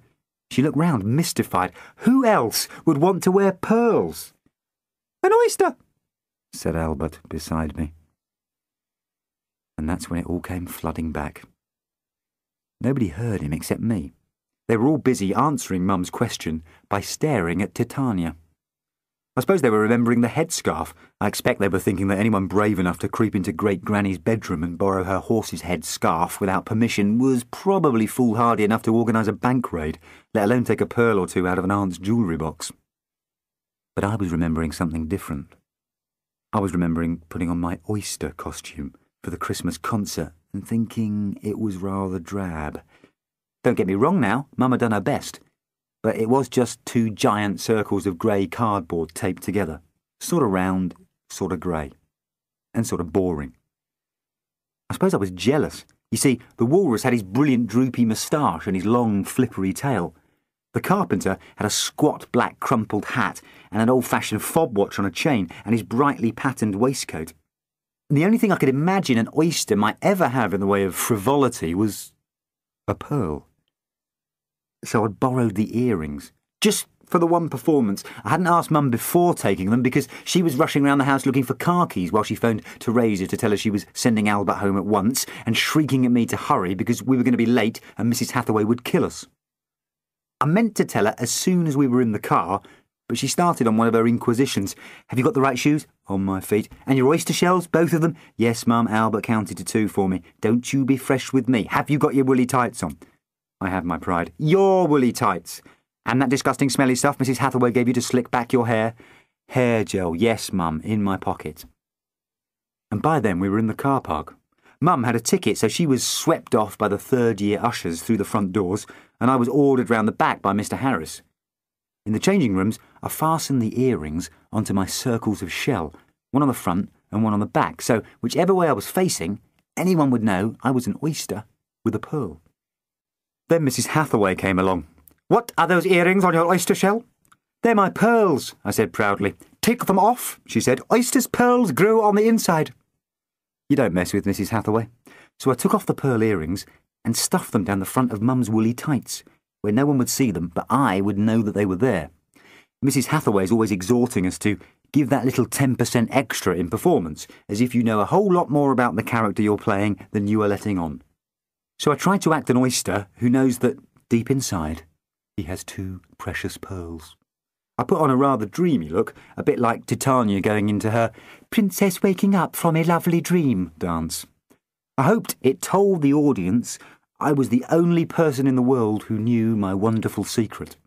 Speaker 2: She looked round, mystified. Who else would want to wear pearls? An oyster, said Albert beside me. And that's when it all came flooding back. Nobody heard him except me. They were all busy answering Mum's question by staring at Titania. I suppose they were remembering the headscarf. I expect they were thinking that anyone brave enough to creep into Great Granny's bedroom and borrow her horse's head scarf without permission was probably foolhardy enough to organise a bank raid, let alone take a pearl or two out of an aunt's jewellery box. But I was remembering something different. I was remembering putting on my oyster costume for the Christmas concert and thinking it was rather drab. Don't get me wrong now, Mum had done her best. But it was just two giant circles of grey cardboard taped together, sort of round, sort of grey, and sort of boring. I suppose I was jealous. You see, the walrus had his brilliant droopy moustache and his long, flippery tail. The carpenter had a squat black crumpled hat and an old-fashioned fob watch on a chain and his brightly patterned waistcoat. And the only thing I could imagine an oyster might ever have in the way of frivolity was a pearl. So I'd borrowed the earrings, just for the one performance. I hadn't asked Mum before taking them because she was rushing around the house looking for car keys while she phoned Teresa to tell her she was sending Albert home at once and shrieking at me to hurry because we were going to be late and Mrs. Hathaway would kill us. I meant to tell her as soon as we were in the car, but she started on one of her inquisitions. Have you got the right shoes? On my feet. And your oyster shells, both of them? Yes, Mum, Albert counted to 2 for me. Don't you be fresh with me. Have you got your woolly tights on? I have my pride. Your woolly tights. And that disgusting smelly stuff Mrs. Hathaway gave you to slick back your hair? Hair gel, yes, Mum, in my pocket. And by then we were in the car park. Mum had a ticket, so she was swept off by the third-year ushers through the front doors, and I was ordered round the back by Mr. Harris. In the changing rooms, I fastened the earrings onto my circles of shell, one on the front and one on the back, so whichever way I was facing, anyone would know I was an oyster with a pearl. Then Mrs. Hathaway came along. What are those earrings on your oyster shell? They're my pearls, I said proudly. Take them off, she said. Oysters' pearls grow on the inside. You don't mess with Mrs. Hathaway. So I took off the pearl earrings and stuffed them down the front of Mum's woolly tights, where no one would see them, but I would know that they were there. Mrs. Hathaway's always exhorting us to give that little 10% extra in performance, as if you know a whole lot more about the character you're playing than you are letting on.
Speaker 1: So I tried to act an oyster who knows that, deep inside, he has 2 precious pearls. I put on a rather dreamy look, a bit like Titania going into her "Princess waking up from a lovely dream" dance. I hoped it told the audience I was the only person in the world who knew my wonderful secret.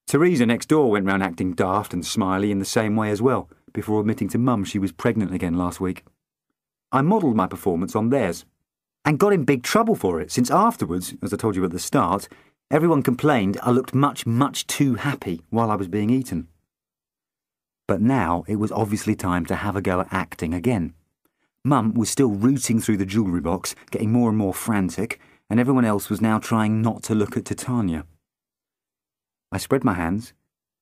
Speaker 1: Teresa next door went round acting daft and smiley in the same way as well, before admitting to Mum she was pregnant again last week. I modelled my performance on theirs, and got in big trouble for it, since afterwards, as I told you at the start, everyone complained I looked much, much too happy while I was being eaten. But now it was obviously time to have a go at acting again. Mum was still rooting through the jewellery box, getting more and more frantic, and everyone else was now trying not to look at Titania. I spread my hands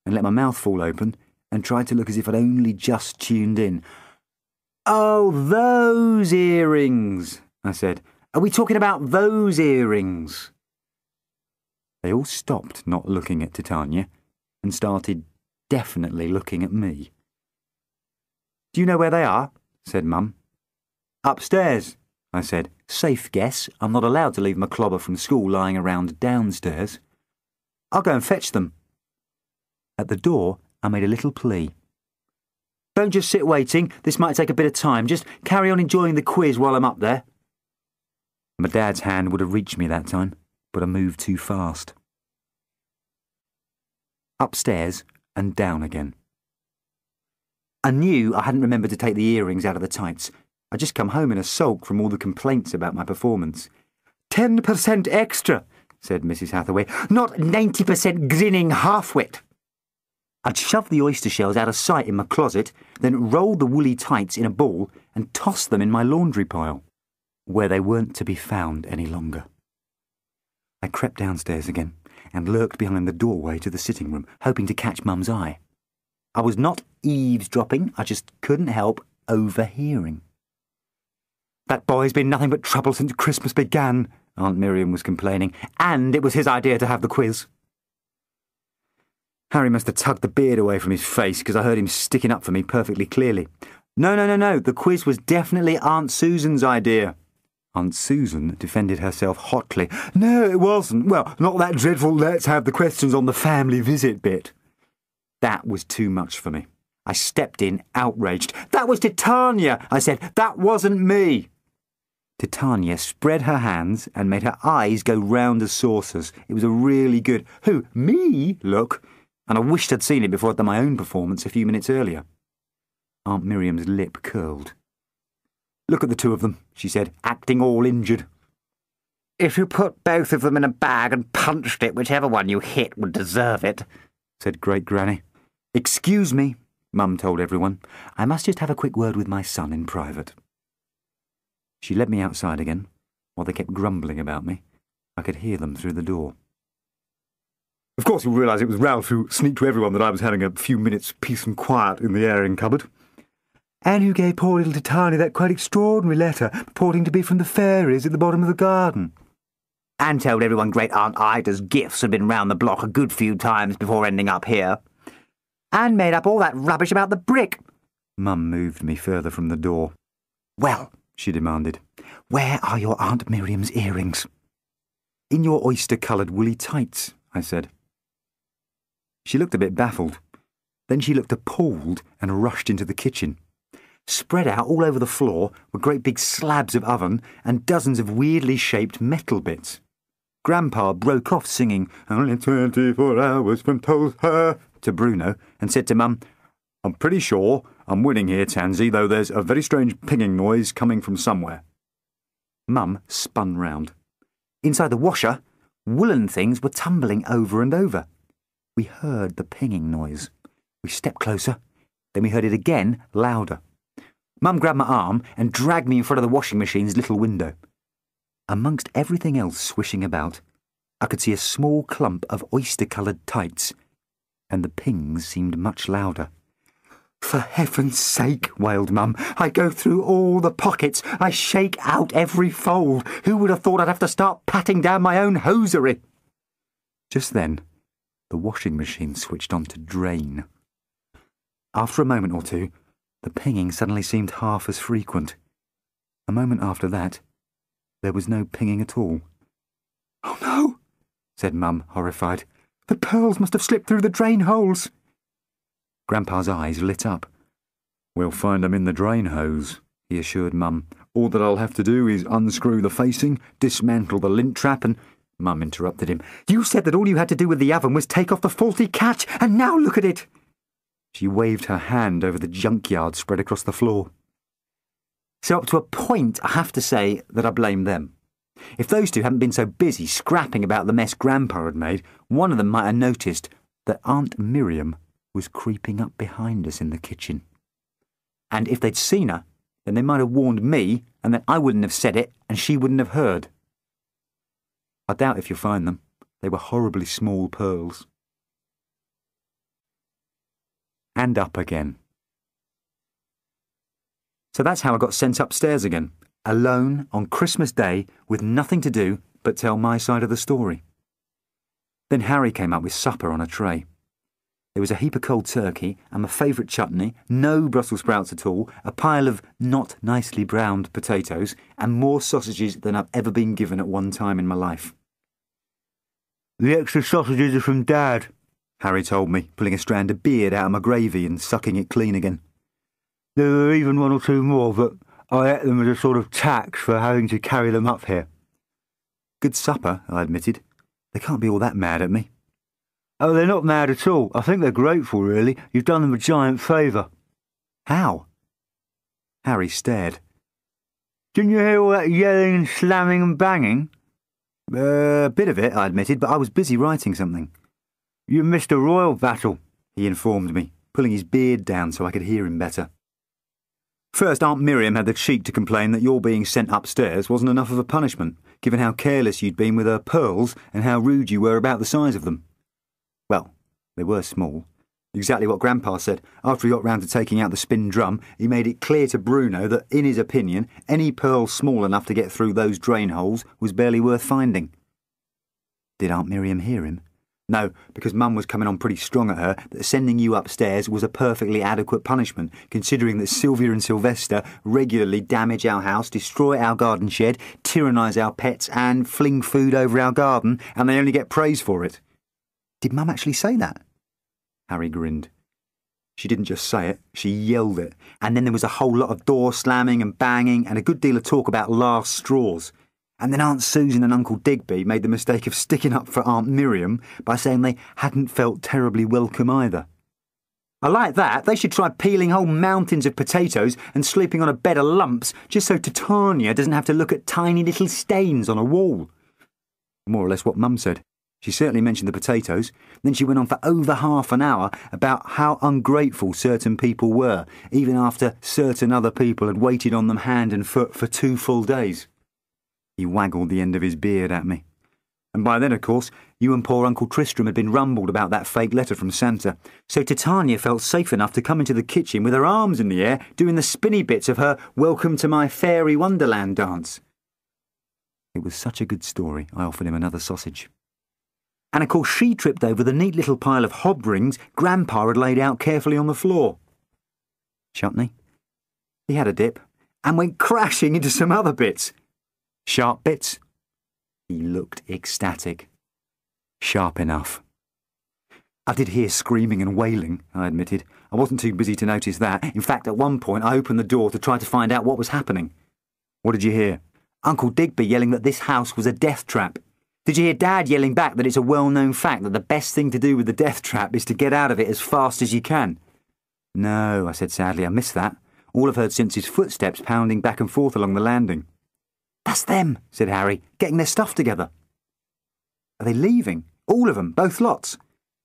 Speaker 1: and let my mouth fall open and tried to look as if I'd only just tuned in. "Oh, those earrings," I said. "Are we talking about those earrings?" They all stopped not looking at Titania and started definitely looking at me. "Do you know where they are?" said Mum. "Upstairs," I said. "Safe guess. I'm not allowed to leave my clobber from school lying around downstairs. I'll go and fetch them." At the door, I made a little plea. "Don't just sit waiting. This might take a bit of time. Just carry on enjoying the quiz while I'm up there." My dad's hand would have reached me that time, but I moved too fast. Upstairs and down again. I knew I hadn't remembered to take the earrings out of the tights. I'd just come home in a sulk from all the complaints about my performance. 10% extra, said Mrs. Hathaway, not 90% grinning half-wit. I'd shoved the oyster shells out of sight in my closet, then rolled the woolly tights in a ball and tossed them in my laundry pile, where they weren't to be found any longer. I crept downstairs again and lurked behind the doorway to the sitting room, hoping to catch Mum's eye. I was not eavesdropping, I just couldn't help overhearing. "That boy's been nothing but trouble since Christmas began," Aunt Miriam was complaining, "and it was his idea to have the quiz." Harry must have tugged the beard away from his face because I heard him sticking up for me perfectly clearly. No, the quiz was definitely Aunt Susan's idea." Aunt Susan defended herself hotly. "No, it wasn't. Well, not that dreadful let's have the questions on the family visit bit." That was too much for me. I stepped in, outraged. "That was Titania," I said. "That wasn't me." Titania spread her hands and made her eyes go round as saucers. It was a really good, "Who, me?" look, and I wished I'd seen it before I'd done my own performance a few minutes earlier. Aunt Miriam's lip curled. "Look at the two of them," she said, acting all injured.
Speaker 3: "If you put both of them in a bag and punched it, whichever one you hit would deserve it,"
Speaker 1: said Great Granny. "Excuse me," Mum told everyone. "I must just have a quick word with my son in private." She led me outside again, while they kept grumbling about me. I could hear them through the door. "Of course you realise it was Ralph who sneaked to everyone that I was having a few minutes' peace and quiet in the airing cupboard. And who gave poor little Titania that quite extraordinary letter purporting to be from the fairies at the bottom of the garden.
Speaker 3: And told everyone Great Aunt Ida's gifts had been round the block a good few times before ending up here. And made up all that rubbish about the brick."
Speaker 1: Mum moved me further from the door. "Well," she demanded, "where are your Aunt Miriam's earrings?" "In your oyster-coloured woolly tights," I said. She looked a bit baffled. Then she looked appalled and rushed into the kitchen. Spread out all over the floor were great big slabs of oven and dozens of weirdly shaped metal bits. Grandpa broke off singing "Only 24 hours from told her" to Bruno and said to Mum, "I'm pretty sure I'm winning here, Tansy, though there's a very strange pinging noise coming from somewhere." Mum spun round. Inside the washer, woolen things were tumbling over and over. We heard the pinging noise. We stepped closer, then we heard it again, louder. Mum grabbed my arm and dragged me in front of the washing machine's little window. Amongst everything else swishing about, I could see a small clump of oyster-coloured tights, and the pings seemed much louder. "For heaven's sake," wailed Mum, "I go through all the pockets. I shake out every fold. Who would have thought I'd have to start patting down my own hosiery?" Just then, the washing machine switched on to drain. After a moment or two, the pinging suddenly seemed half as frequent. A moment after that,
Speaker 2: There was no pinging at all. "Oh no," said Mum, horrified. "The pearls must have slipped through the drain holes." Grandpa's eyes lit up. "We'll find them in the drain hose," he assured Mum. "All that I'll have to do is unscrew the facing, dismantle the lint trap and—" Mum interrupted him. "You said that all you had to do with the oven was take off the faulty catch, and now look at it!" She waved her hand over the junkyard spread across the floor. So up to a point, I have to say that I blame them. If those two hadn't been so busy scrapping about the mess Grandpa had made, one of them might have noticed that Aunt Miriam was creeping up behind us in the kitchen. And if they'd seen her, then they might have warned me, and then I wouldn't have said it, and she wouldn't have heard. I doubt if you'll find them. They were horribly small pearls. And up again. So that's how I got sent upstairs again, alone on Christmas Day with nothing to do but tell my side of the story. Then Harry came up with supper on a tray. There was a heap of cold turkey and my favourite chutney, no Brussels sprouts at all, a pile of not nicely browned potatoes, and more sausages than I've ever been given at one time in my life. "The extra sausages are from Dad," Harry told me, pulling a strand of beard out of my gravy and sucking it clean again. "There were even one or two more, but I ate them as a sort of tax for having to carry them up here." "Good supper," I admitted. "They can't be all that mad at me." "Oh, they're not mad at all. I think they're grateful, really. You've done them a giant favour." "How?" Harry stared. "Didn't you hear all that yelling and slamming and banging?" A bit of it," I admitted, "but I was busy writing something." "You missed a royal battle," he informed me, pulling his beard down so I could hear him better. "First, Aunt Miriam had the cheek to complain that your being sent upstairs wasn't enough of a punishment, given how careless you'd been with her pearls and how rude you were about the size of them." Well, they were small. Exactly what Grandpa said. After he got round to taking out the spin drum, he made it clear to Bruno that, in his opinion, any pearl small enough to get through those drain holes was barely worth finding. Did Aunt Miriam hear him? No, because Mum was coming on pretty strong at her that sending you upstairs was a perfectly adequate punishment, considering that Sylvia and Sylvester regularly damage our house, destroy our garden shed, tyrannise our pets, and fling food over our garden, and they only get praise for it. Did Mum actually say that? Harry grinned. She didn't just say it, she yelled it, and then there was a whole lot of door slamming and banging and a good deal of talk about last straws. And then Aunt Susan and Uncle Digby made the mistake of sticking up for Aunt Miriam by saying they hadn't felt terribly welcome either. I like that. They should try peeling whole mountains of potatoes and sleeping on a bed of lumps just so Titania doesn't have to look at tiny little stains on a wall. More or less what Mum said. She certainly mentioned the potatoes. Then she went on for over half an hour about how ungrateful certain people were, even after certain other people had waited on them hand and foot for 2 full days. He waggled the end of his beard at me. And by then, of course, you and poor Uncle Tristram had been rumbled about that fake letter from Santa, so Titania felt safe enough to come into the kitchen with her arms in the air, doing the spinny bits of her Welcome to My Fairy Wonderland dance. It was such a good story, I offered him another sausage. And of course she tripped over the neat little pile of hob rings Grandpa had laid out carefully on the floor. Chutney? He had a dip, and went crashing into some other bits. Sharp bits? He looked ecstatic. Sharp enough. I did hear screaming and wailing, I admitted. I wasn't too busy to notice that. In fact, at one point I opened the door to try to find out what was happening. What did you hear? Uncle Digby yelling that this house was a death trap. Did you hear Dad yelling back that it's a well-known fact that the best thing to do with the death trap is to get out of it as fast as you can? No, I said sadly, I missed that. All I've heard since is footsteps pounding back and forth along the landing. That's them, said Harry, getting their stuff together. Are they leaving? All of them, both lots?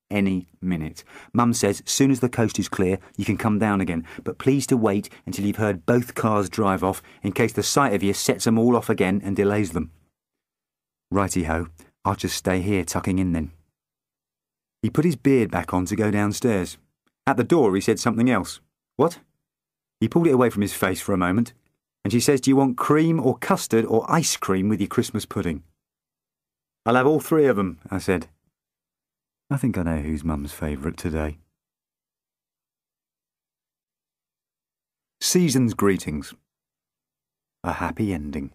Speaker 2: Any minute. Mum says, soon as the coast is clear, you can come down again, but please to wait until you've heard both cars drive off, in case the sight of you sets them all off again and delays them. Righty-ho, I'll just stay here tucking in then. He put his beard back on to go downstairs. At the door he said something else. What? He pulled it away from his face for a moment, and she says, do you want cream or custard or ice cream with your Christmas pudding? I'll have all 3 of them, I said. I think I know who's Mum's favourite today. Season's greetings. A happy ending.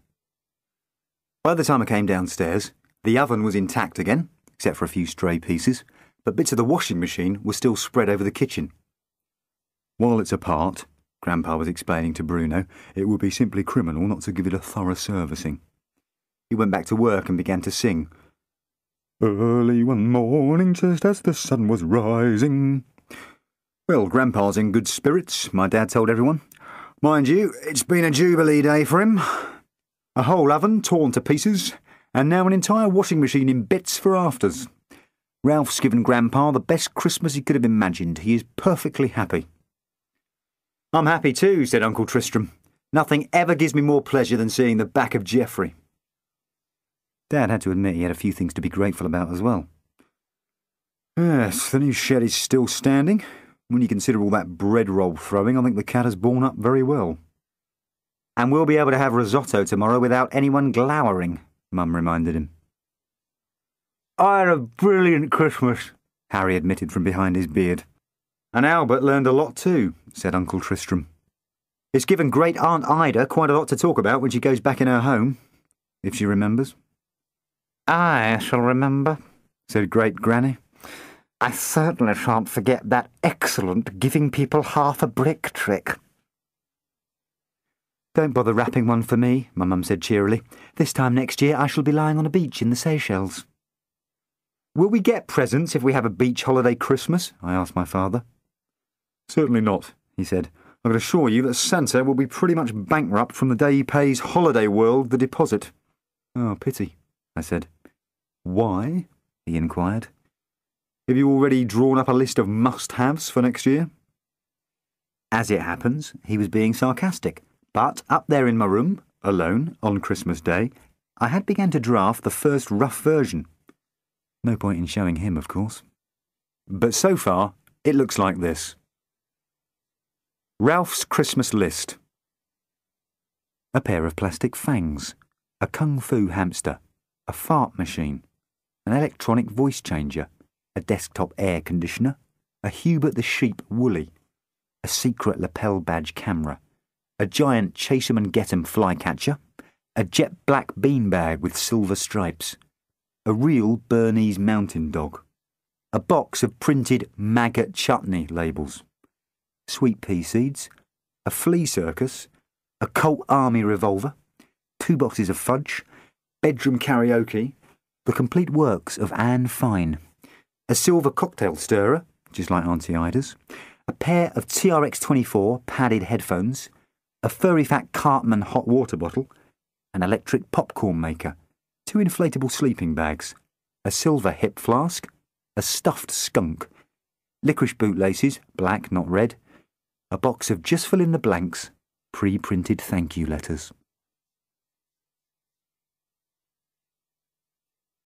Speaker 2: By the time I came downstairs, the oven was intact again, except for a few stray pieces, but bits of the washing machine were still spread over the kitchen. While it's apart, Grandpa was explaining to Bruno, it would be simply criminal not to give it a thorough servicing. He went back to work and began to sing. Early one morning, just as the sun was rising. Well, Grandpa's in good spirits, my dad told everyone. Mind you, it's been a jubilee day for him. A whole oven torn to pieces, and now an entire washing machine in bits for afters. Ralph's given Grandpa the best Christmas he could have imagined. He is perfectly happy. I'm happy too, said Uncle Tristram. Nothing ever gives me more pleasure than seeing the back of Geoffrey. Dad had to admit he had a few things to be grateful about as well. Yes, the new shed is still standing. When you consider all that bread roll throwing, I think the cat has borne up very well. And we'll be able to have risotto tomorrow without anyone glowering, Mum reminded him. I had a brilliant Christmas, Harry admitted from behind his beard. And Albert learned a lot too, said Uncle Tristram. It's given Great Aunt Ida quite a lot to talk about when she goes back in her home, if she remembers.
Speaker 3: I shall remember,
Speaker 2: said Great Granny.
Speaker 3: I certainly shan't forget that excellent giving people half a brick trick.
Speaker 2: Don't bother wrapping one for me, my mum said cheerily. This time next year I shall be lying on a beach in the Seychelles. Will we get presents if we have a beach holiday Christmas? I asked my father. Certainly not, he said. I can assure you that Santa will be pretty much bankrupt from the day he pays Holiday World the deposit. Oh, pity, I said. Why? He inquired. Have you already drawn up a list of must-haves for next year? As it happens, he was being sarcastic, but up there in my room, alone, on Christmas Day, I had begun to draft the first rough version. No point in showing him, of course. But so far, it looks like this. Ralph's Christmas list. A pair of plastic fangs, a kung fu hamster, a fart machine, an electronic voice changer, a desktop air conditioner, a Hubert the Sheep woolly, a secret lapel badge camera, a giant chase 'em and get 'em flycatcher, a jet black beanbag with silver stripes, a real Bernese mountain dog, a box of printed maggot chutney labels, sweet pea seeds, a flea circus, a Colt Army revolver, 2 boxes of fudge, bedroom karaoke, the complete works of Anne Fine, a silver cocktail stirrer, just like Auntie Ida's, a pair of TRX-24 padded headphones, a furry fat Cartman hot water bottle, an electric popcorn maker, 2 inflatable sleeping bags, a silver hip flask, a stuffed skunk, licorice bootlaces, black, not red, a box of just fill in the blanks, pre-printed thank you letters.